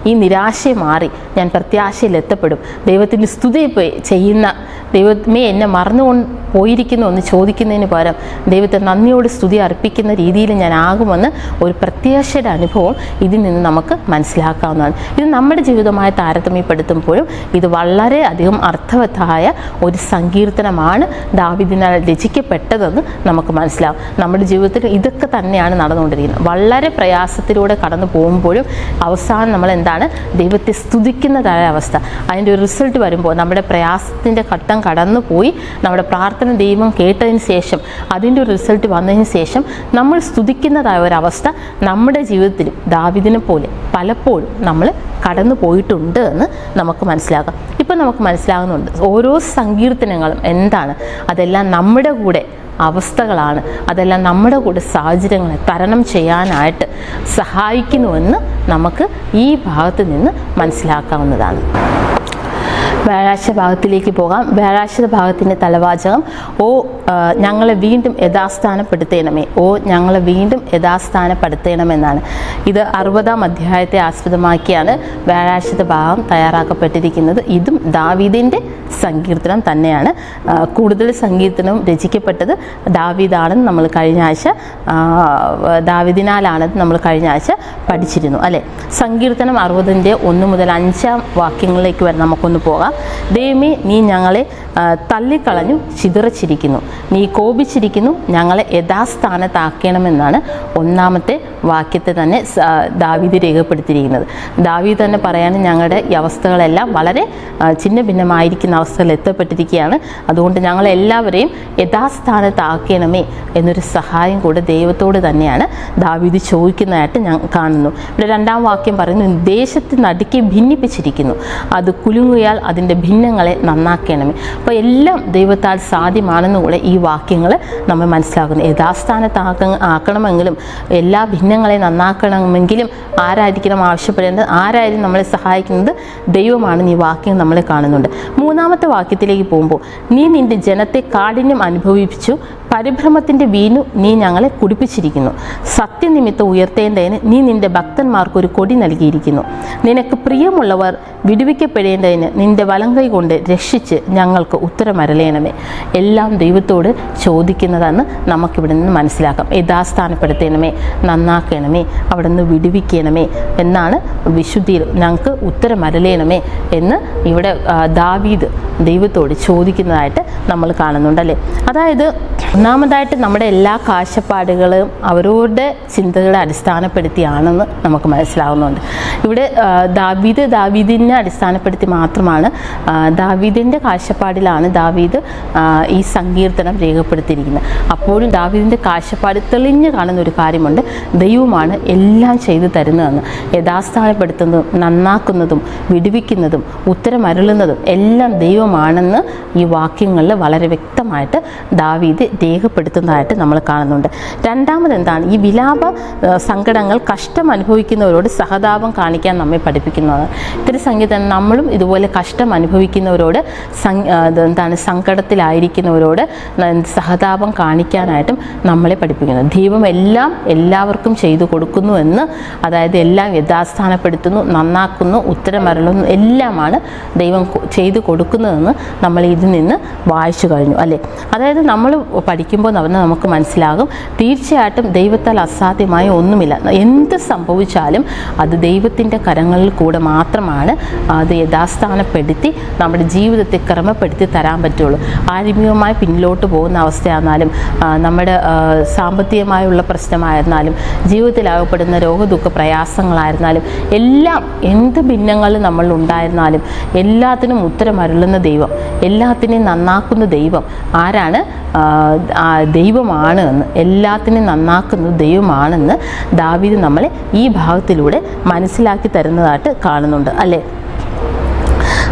ഈ നിരാശയും മാറി ഞാൻ പ്രത്യാശയിൽ എത്തപ്പെടും. ദൈവത്തിൻ്റെ സ്തുതി ചെയ്യുന്ന ദൈവമേ എന്നെ മറന്നുകൊണ്ട് പോയിരിക്കുന്നു എന്ന് ചോദിക്കുന്നതിന് പകരം ദൈവത്തെ നന്ദിയോട് സ്തുതി അർപ്പിക്കുന്ന രീതിയിൽ ഞാൻ ആകുമെന്ന് ഒരു പ്രത്യാശയുടെ അനുഭവം ഇതിൽ നിന്ന് നമുക്ക് മനസ്സിലാക്കാവുന്നതാണ്. ഇത് നമ്മുടെ ജീവിതമായി താരതമ്യപ്പെടുത്തുമ്പോഴും ഇത് വളരെ അധികം അർത്ഥവത്തായ ഒരു സങ്കീർത്തനമാണ് ദാവീദിനാൽ രചിക്കപ്പെട്ടതെന്ന് നമുക്ക് മനസ്സിലാവും. നമ്മുടെ ജീവിതത്തിൽ ഇതൊക്കെ തന്നെയാണ് നടന്നുകൊണ്ടിരിക്കുന്നത്. വളരെ പ്രയാസത്തിലൂടെ കടന്നു പോകുമ്പോഴും അവസാനം നമ്മൾ എന്താണ് ദൈവത്തെ സ്തുതിക്കുന്നതായ അവസ്ഥ. അതിൻ്റെ ഒരു റിസൾട്ട് വരുമ്പോൾ നമ്മുടെ പ്രയാസത്തിൻ്റെ ഘട്ടം കടന്നു പോയി നമ്മുടെ പ്രാർത്ഥന ദൈവം കേട്ടതിന് ശേഷം അതിൻ്റെ ഒരു റിസൾട്ട് വന്നതിന് ശേഷം നമ്മൾ സ്തുതിക്കുന്നതായ ഒരവസ്ഥ നമ്മുടെ ജീവിതത്തിൽ ദാവീദിനെ പോലെ പലപ്പോഴും നമ്മൾ കടന്നു പോയിട്ടുണ്ട് എന്ന് നമുക്ക് മനസ്സിലാക്കാം. ഇപ്പം നമുക്ക് മനസ്സിലാകുന്നുണ്ട് ഓരോ സങ്കീർത്തനങ്ങളും എന്താണ്, അതെല്ലാം നമ്മുടെ കൂടെ അവസ്ഥകളാണ്, അതെല്ലാം നമ്മുടെ കൂടെ സാഹചര്യങ്ങളെ തരണം ചെയ്യാനായിട്ട് സഹായിക്കുന്നുവെന്ന് നമുക്ക് ഈ ഭാഗത്ത് നിന്ന് മനസ്സിലാക്കാവുന്നതാണ്. വ്യാഴാഴ്ച ഭാഗത്തിലേക്ക് പോകാം. വ്യാഴാഴ്ച ഭാഗത്തിൻ്റെ തലവാചകം ഞങ്ങളെ വീണ്ടും യഥാസ്ഥാനപ്പെടുത്തേണമേ, ഞങ്ങളെ വീണ്ടും യഥാസ്ഥാനപ്പെടുത്തേണമെന്നാണ്. ഇത് 60-ാം അധ്യായത്തെ ആസ്പദമാക്കിയാണ് വ്യാഴാഴ്ചത്തെ ഭാഗം തയ്യാറാക്കപ്പെട്ടിരിക്കുന്നത്. ഇതും ദാവീദിൻ്റെ സങ്കീർത്തനം തന്നെയാണ്. കൂടുതൽ സങ്കീർത്തനവും രചിക്കപ്പെട്ടത് ദാവീദാണെന്ന് നമ്മൾ കഴിഞ്ഞ ആഴ്ച ദാവീദിനാലാണെന്ന് നമ്മൾ കഴിഞ്ഞ ആഴ്ച പഠിച്ചിരുന്നു അല്ലേ. സങ്കീർത്തനം 60-ൻ്റെ 1 മുതൽ 5-ാം വാക്യങ്ങളിലേക്ക് വരെ നമുക്കൊന്ന് പോകാം. ദൈവമേ നീ ഞങ്ങളെ തള്ളിക്കളഞ്ഞു ചിതറിച്ചിരിക്കുന്നു, നീ കോപിച്ചിരിക്കുന്നു, ഞങ്ങളെ യഥാസ്ഥാനത്താക്കണമെന്നാണ് ഒന്നാമത്തെ വാക്യത്തെ തന്നെ ദാവീദ് രേഖപ്പെടുത്തിയിരിക്കുന്നത്. ദാവീദ് തന്നെ പറയാനും ഞങ്ങളുടെ ഈ അവസ്ഥകളെല്ലാം വളരെ ഛിന്ന ഭിന്നമായിരിക്കുന്ന അവസ്ഥകൾ എത്തപ്പെട്ടിരിക്കുകയാണ്, അതുകൊണ്ട് ഞങ്ങളെല്ലാവരെയും യഥാസ്ഥാനത്താക്കണമേ എന്നൊരു സഹായം കൂടെ ദൈവത്തോട് തന്നെയാണ് ദാവീദ് ചോദിക്കുന്നതായിട്ട് ഞാൻ കാണുന്നു. ഇവിടെ രണ്ടാം വാക്യം പറയുന്നു, ദേശത്ത് നടുക്കി ഭിന്നിപ്പിച്ചിരിക്കുന്നു, അത് കുലുങ്ങിയാൽ അതിൻ്റെ ഭിന്നങ്ങളെ നന്നാക്കണമേ. അപ്പോൾ എല്ലാം ദൈവത്താൽ സാധ്യമാണെന്ന് കൂടെ ഈ വാക്യങ്ങൾ നമ്മൾ മനസ്സിലാക്കുന്നു. ആക്കണമെങ്കിലും എല്ലാ ഭിന്നങ്ങളെ നന്നാക്കണമെങ്കിലും ആരായിരിക്കണം ആവശ്യപ്പെടേണ്ടത്, ആരായാലും നമ്മളെ സഹായിക്കുന്നത് ദൈവമാണെന്ന് ഈ വാക്യം നമ്മളെ കാണുന്നുണ്ട്. മൂന്നാമത്തെ വാക്യത്തിലേക്ക് പോകുമ്പോൾ, നീ നിന്റെ ജനത്തെ കാഠിന്യം അനുഭവിപ്പിച്ചു, പരിഭ്രമത്തിൻ്റെ വീഞ്ഞു നീ ഞങ്ങളെ കുടിപ്പിച്ചിരിക്കുന്നു, സത്യനിമിത്തം ഉയർത്തേണ്ടതിന് നീ നിന്റെ ഭക്തന്മാർക്ക് ഒരു കൊടി നൽകിയിരിക്കുന്നു, നിനക്ക് പ്രിയമുള്ളവർ വിടുവിക്കപ്പെടേണ്ടതിന് നിന്റെ വലങ്കൈ കൊണ്ട് രക്ഷിച്ച് ഞങ്ങൾക്ക് ഉത്തരമരളയണമേ. എല്ലാം ദൈവത്തോട് ചോദിക്കുന്നതെന്ന് നമുക്കിവിടെ നിന്ന് മനസ്സിലാക്കാം. യഥാസ്ഥാനപ്പെടുത്തണമേ, നന്നാക്കണമേ, അവിടെ നിന്ന് വിടുവിക്കണമേ എന്നാണ് വിശുദ്ധിയിൽ ഞങ്ങൾക്ക് ഉത്തരമരളയണമേ എന്ന് ഇവിടെ ദാവീദ് ദൈവത്തോട് ചോദിക്കുന്നതായിട്ട് നമ്മൾ കാണുന്നുണ്ടല്ലേ. അതായത് ഒന്നാമതായിട്ട് നമ്മുടെ എല്ലാ കാഴ്ചപ്പാടുകളും അവരുടെ ചിന്തകളെ അടിസ്ഥാനപ്പെടുത്തിയാണെന്ന് നമുക്ക് മനസ്സിലാവുന്നുണ്ട്. ഇവിടെ ദാവീദിനെ അടിസ്ഥാനപ്പെടുത്തി മാത്രമാണ്, ദാവീദിൻ്റെ കാഴ്ചപ്പാടിലാണ് ദാവീദ് ഈ സങ്കീർത്തനം രേഖപ്പെടുത്തിയിരിക്കുന്നത്. അപ്പോഴും ദാവീദിൻ്റെ കാഴ്ചപ്പാട് തെളിഞ്ഞു കാണുന്ന ഒരു കാര്യമുണ്ട്, ദൈവമാണ് എല്ലാം ചെയ്തു തരുന്നതെന്ന്. യഥാസ്ഥാനപ്പെടുത്തുന്നതും നന്നാക്കുന്നതും വിടുവിക്കുന്നതും ഉത്തരമരുളുന്നതും എല്ലാം ദൈവമാണെന്ന് ഈ വാക്യങ്ങളിൽ വളരെ വ്യക്തമായിട്ട് ദാവീദ് രേഖപ്പെടുത്തുന്നതായിട്ട് നമ്മൾ കാണുന്നുണ്ട്. രണ്ടാമത് എന്താണ്, ഈ വിലാപ സങ്കടങ്ങൾ കഷ്ടം അനുഭവിക്കുന്നവരോട് സഹതാപം കാണിക്കാൻ നമ്മെ പഠിപ്പിക്കുന്നതാണ്. ഇത്തിരി സംഗീതം നമ്മളും ഇതുപോലെ കഷ്ടം അനുഭവിക്കുന്നവരോട് സങ്കടത്തിലായിരിക്കുന്നവരോട് സഹതാപം കാണിക്കാനായിട്ടും നമ്മളെ പഠിപ്പിക്കുന്നത്. ദൈവം എല്ലാം എല്ലാവർക്കും ചെയ്തു കൊടുക്കുന്നു എന്ന്, അതായത് എല്ലാം യഥാസ്ഥാനപ്പെടുത്തുന്നു, നന്നാക്കുന്നു, ഉത്തരമരുളുന്നു, എല്ലാമാണ് ദൈവം ചെയ്തു കൊടുക്കുന്നതെന്ന് നമ്മൾ ഇതിൽ നിന്ന് വായിച്ചു കഴിഞ്ഞു അല്ലേ. അതായത് നമ്മൾ പഠിക്കുമ്പോൾ നമുക്ക് മനസ്സിലാകും, തീർച്ചയായിട്ടും ദൈവത്താൽ അസാധ്യമായ ഒന്നുമില്ല. എന്ത് സംഭവിച്ചാലും അത് ദൈവത്തിൻ്റെ കരങ്ങളിൽ കൂടെ മാത്രമാണ് അത് യഥാസ്ഥാനപ്പെടുത്തി നമ്മുടെ ജീവിതത്തെ ക്രമപ്പെടുത്തി തരാൻ പറ്റുള്ളൂ. ആത്മീയമായി പിന്നിലോട്ട് പോകുന്ന അവസ്ഥയായിരുന്നാലും, നമ്മുടെ സാമ്പത്തികമായുള്ള പ്രശ്നമായിരുന്നാലും, ജീവിതത്തിലാകപ്പെടുന്ന രോഗദുഃഖ പ്രയാസങ്ങളായിരുന്നാലും, എല്ലാം എന്ത് ഭിന്നങ്ങൾ നമ്മൾ ഉണ്ടായിരുന്നാലും എല്ലാത്തിനും ഉത്തരമരുളുന്ന ദൈവം, എല്ലാത്തിനെയും നന്നാക്കുന്ന ദൈവം ആരാണ്? ദൈവമാണ് എന്ന്, എല്ലാത്തിനും നന്നാക്കുന്നത് ദൈവമാണെന്ന് ദാവീദ് നമ്മളെ ഈ ഭാഗത്തിലൂടെ മനസ്സിലാക്കി തരുന്നതായിട്ട് കാണുന്നുണ്ട് അല്ലേ.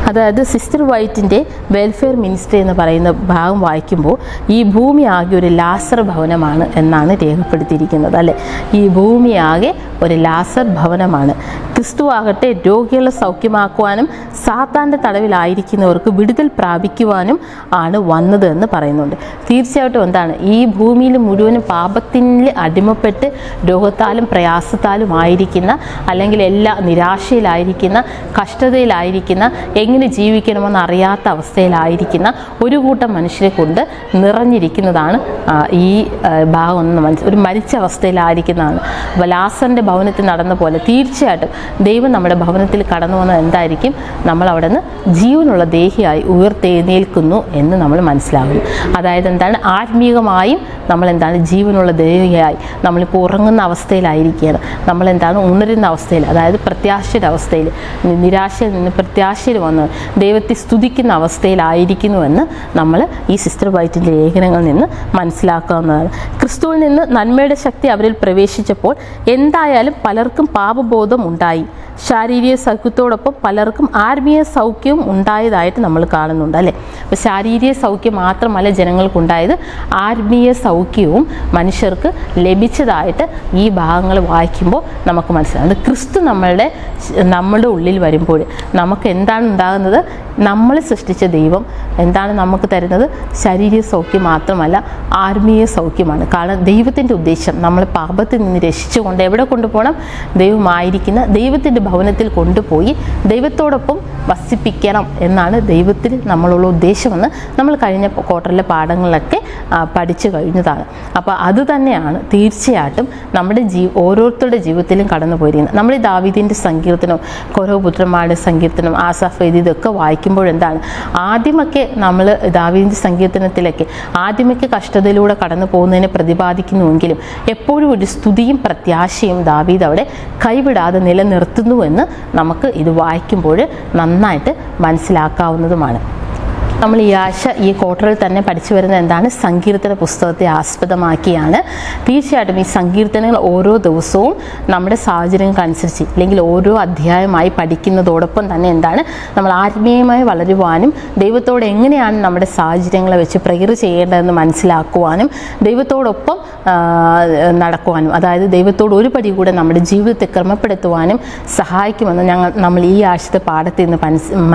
അതായത് സിസ്റ്റർ വൈറ്റിൻ്റെ വെൽഫെയർ മിനിസ്ട്രി എന്ന് പറയുന്ന ഭാഗം വായിക്കുമ്പോൾ ഈ ഭൂമി ആകെ ഒരു ലാസർ ഭവനമാണ് എന്നാണ് രേഖപ്പെടുത്തിയിരിക്കുന്നത് അല്ലേ. ഈ ഭൂമി ആകെ ഒരു ലാസർ ഭവനമാണ്. ക്രിസ്തു ആകട്ടെ രോഗികളെ സൗഖ്യമാക്കുവാനും സാത്താൻ്റെ തടവിലായിരിക്കുന്നവർക്ക് വിടുതൽ പ്രാപിക്കുവാനും ആണ് വന്നത് എന്ന് പറയുന്നുണ്ട്. തീർച്ചയായിട്ടും എന്താണ്, ഈ ഭൂമിയിൽ മുഴുവനും പാപത്തിൽ അടിമപ്പെട്ട് രോഗത്താലും പ്രയാസത്താലും ആയിരിക്കുന്ന, അല്ലെങ്കിൽ എല്ലാ നിരാശയിലായിരിക്കുന്ന, കഷ്ടതയിലായിരിക്കുന്ന, എങ്ങനെ ജീവിക്കണമെന്ന് അറിയാത്ത അവസ്ഥയിലായിരിക്കുന്ന ഒരു കൂട്ടം മനുഷ്യരെ കൊണ്ട് നിറഞ്ഞിരിക്കുന്നതാണ് ഈ ഭാഗം ഒന്ന് ഒരു മരിച്ച അവസ്ഥയിലായിരിക്കുന്നതാണ്. അപ്പോൾ ലാസറിൻ്റെ ഭവനത്തിൽ നടന്ന പോലെ തീർച്ചയായിട്ടും ദൈവം നമ്മുടെ ഭവനത്തിൽ കടന്നു വന്നത് എന്തായിരിക്കും? നമ്മൾ അവിടെ നിന്ന് ജീവനുള്ള ദേഹിയായി ഉയർത്തെഴുന്നേൽക്കുന്നു എന്ന് നമ്മൾ മനസ്സിലാകുന്നു. അതായത് എന്താണ്, ആത്മീയമായും നമ്മളെന്താണ് ജീവനുള്ള ദേഹിയായി നമ്മളിപ്പോൾ ഉറങ്ങുന്ന അവസ്ഥയിലായിരിക്കുകയാണ്, നമ്മളെന്താണ് ഉണരുന്ന അവസ്ഥയിൽ, അതായത് പ്രത്യാശയുടെ അവസ്ഥയിൽ, നിരാശയിൽ നിന്ന് പ്രത്യാശയിൽ വന്ന് ദൈവത്തെ സ്തുതിക്കുന്ന അവസ്ഥയിലായിരിക്കുന്നുവെന്ന് നമ്മൾ ഈ സിസ്റ്റർ വൈറ്റിൻ്റെ ലേഖനങ്ങളിൽ നിന്ന് മനസ്സിലാക്കാവുന്നതാണ്. ക്രിസ്തുവിൽ നിന്ന് നന്മയുടെ ശക്തി അവരിൽ പ്രവേശിച്ചപ്പോൾ എന്തായാലും പലർക്കും പാപബോധം ഉണ്ടായി. ശാരീരിക സൗഖ്യത്തോടൊപ്പം പലർക്കും ആത്മീയ സൗഖ്യവും ഉണ്ടായതായിട്ട് നമ്മൾ കാണുന്നുണ്ട് അല്ലേ. അപ്പോൾ ശാരീരിക സൗഖ്യം മാത്രമല്ല ജനങ്ങൾക്കുണ്ടായത്, ആത്മീയ സൗഖ്യവും മനുഷ്യർക്ക് ലഭിച്ചതായിട്ട് ഈ ഭാഗങ്ങൾ വായിക്കുമ്പോൾ നമുക്ക് മനസ്സിലാകും. അത് ക്രിസ്തു നമ്മളുടെ ഉള്ളിൽ വരുമ്പോൾ നമുക്ക് എന്താണ് ഉണ്ടാകുന്നത്? നമ്മൾ സൃഷ്ടിച്ച ദൈവം എന്താണ് നമുക്ക് തരുന്നത്? ശാരീരിക സൗഖ്യം മാത്രമല്ല, ആത്മീയ സൗഖ്യമാണ്. കാരണം ദൈവത്തിൻ്റെ ഉദ്ദേശം നമ്മളെ പാപത്തിൽ നിന്ന് രക്ഷിച്ചുകൊണ്ട് എവിടെ കൊണ്ടുപോകണം? ദൈവമായിരിക്കുന്ന ദൈവത്തിൻ്റെ ഭവനത്തിൽ കൊണ്ടുപോയി ദൈവത്തോടൊപ്പം വസിപ്പിക്കണം എന്നാണ് ദൈവത്തിൽ നമ്മളുള്ള ഉദ്ദേശമെന്ന് നമ്മൾ കഴിഞ്ഞ ക്വാർട്ടറിലെ പാഠങ്ങളിലൊക്കെ പഠിച്ചു കഴിഞ്ഞതാണ്. അപ്പോൾ അത് തന്നെയാണ് തീർച്ചയായിട്ടും നമ്മുടെ ഓരോരുത്തരുടെ ജീവിതത്തിലും കടന്നു പോയിരിക്കുന്നത്. നമ്മൾ ഈ ദാവീദിൻ്റെ സങ്കീർത്തനം, കോരഹപുത്രന്മാരുടെ സങ്കീർത്തനം, ആസാഫ് ഇതൊക്കെ വായിക്കുമ്പോഴെന്താണ്, ആദ്യമൊക്കെ നമ്മൾ ദാവീദിൻ്റെ സങ്കീർത്തനത്തിലൊക്കെ ആദ്യമൊക്കെ കഷ്ടതയിലൂടെ കടന്നു പോകുന്നതിനെ പ്രതിപാദിക്കുന്നുവെങ്കിലും എപ്പോഴും ഒരു സ്തുതിയും പ്രത്യാശയും ദാവീദ് അവിടെ കൈവിടാതെ നിലനിർത്തുന്നുവെന്ന് നമുക്ക് ഇത് വായിക്കുമ്പോൾ നന്നായിട്ട് മനസ്സിലാക്കാവുന്നതുമാണ്. നമ്മൾ ഈ ക്വാർട്ടറിൽ തന്നെ പഠിച്ചു വരുന്നത് എന്താണ്? സങ്കീർത്തന പുസ്തകത്തെ ആസ്പദമാക്കിയാണ്. തീർച്ചയായിട്ടും ഈ സങ്കീർത്തനങ്ങൾ ഓരോ ദിവസവും നമ്മുടെ സാഹചര്യങ്ങൾക്കനുസരിച്ച് അല്ലെങ്കിൽ ഓരോ അധ്യായമായി പഠിക്കുന്നതോടൊപ്പം തന്നെ എന്താണ്, നമ്മൾ ആത്മീയമായി വളരുവാനും ദൈവത്തോട് എങ്ങനെയാണ് നമ്മുടെ സാഹചര്യങ്ങളെ വെച്ച് പ്രയർ ചെയ്യേണ്ടതെന്ന് മനസ്സിലാക്കുവാനും ദൈവത്തോടൊപ്പം നടക്കുവാനും, അതായത് ദൈവത്തോട് ഒരു പടി കൂടെ നമ്മുടെ ജീവിതത്തെ ക്രമപ്പെടുത്തുവാനും സഹായിക്കുമെന്ന് നമ്മൾ ഈ ആഴ്ചത്തെ പാഠത്തിൽ നിന്ന്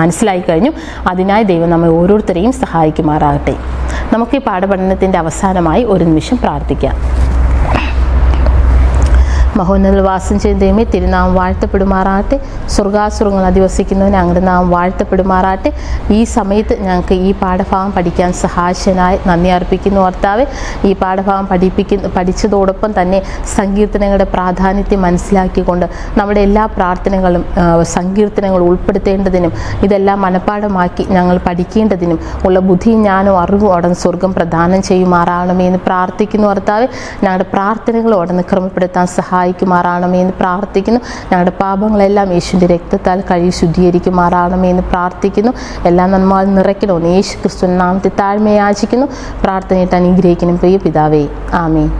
മനസ്സിലാക്കി കഴിഞ്ഞു. അതിനായി ദൈവം നമ്മെ ഓരോരുത്തരെയും സഹായിക്കുമാറാകട്ടെ. നമുക്ക് ഈ പാഠപഠനത്തിൻ്റെ അവസാനമായി ഒരു നിമിഷം പ്രാർത്ഥിക്കാം. മഹോന്നതത്തിൽ വാസം ചെയ്യുന്ന ദൈവമേ, തിരുനാമം വാഴ്ത്തപ്പെടുമാറാകട്ടെ. സ്വർഗാസുരങ്ങൾ അധിവസിക്കുന്നതിന് അങ്ങയുടെ നാമം വാഴ്ത്തപ്പെടുമാറാകട്ടെ. ഈ സമയത്ത് ഞങ്ങൾക്ക് ഈ പാഠഭാഗം പഠിക്കാൻ സഹായിച്ചതിനായി നന്ദി അർപ്പിക്കുന്നു കർത്താവേ. ഈ പാഠഭാഗം പഠിച്ചതോടൊപ്പം തന്നെ സങ്കീർത്തനങ്ങളുടെ പ്രാധാന്യത്തെ മനസ്സിലാക്കിക്കൊണ്ട് നമ്മുടെ എല്ലാ പ്രാർത്ഥനകളും സങ്കീർത്തനങ്ങൾ ഉൾപ്പെടുത്തേണ്ടതിനും ഇതെല്ലാം മനഃപ്പാഠമാക്കി ഞങ്ങൾ പഠിക്കേണ്ടതിനും ഉള്ള ബുദ്ധിയും ജ്ഞാനവും അറിവും അവിടുന്ന് സ്വർഗം പ്രദാനം ചെയ്യുമാറാകണമേ എന്ന് പ്രാർത്ഥിക്കുന്നു കർത്താവേ. ഞങ്ങളുടെ പ്രാർത്ഥനകൾ അവിടുന്ന് ക്രമപ്പെടുത്താൻ സഹായിക്കുമാറാകണമേ എന്ന് പ്രാർത്ഥിക്കുന്നു. ഞങ്ങളുടെ പാപങ്ങളെല്ലാം യേശുവിൻ്റെ രക്തത്താൽ കഴുകി ശുദ്ധീകരിക്കുമാറാകണമേ എന്ന് പ്രാർത്ഥിക്കുന്നു. എല്ലാ നന്മകളും നിറയ്ക്കണമെന്ന് യേശു ക്രിസ്തുവിന്റെ നാമത്തിൽ താഴ്മയാചിക്കുന്നു. പ്രാർത്ഥനയിട്ട് അനുഗ്രഹിക്കണം പ്രിയ പിതാവേ. ആമേൻ.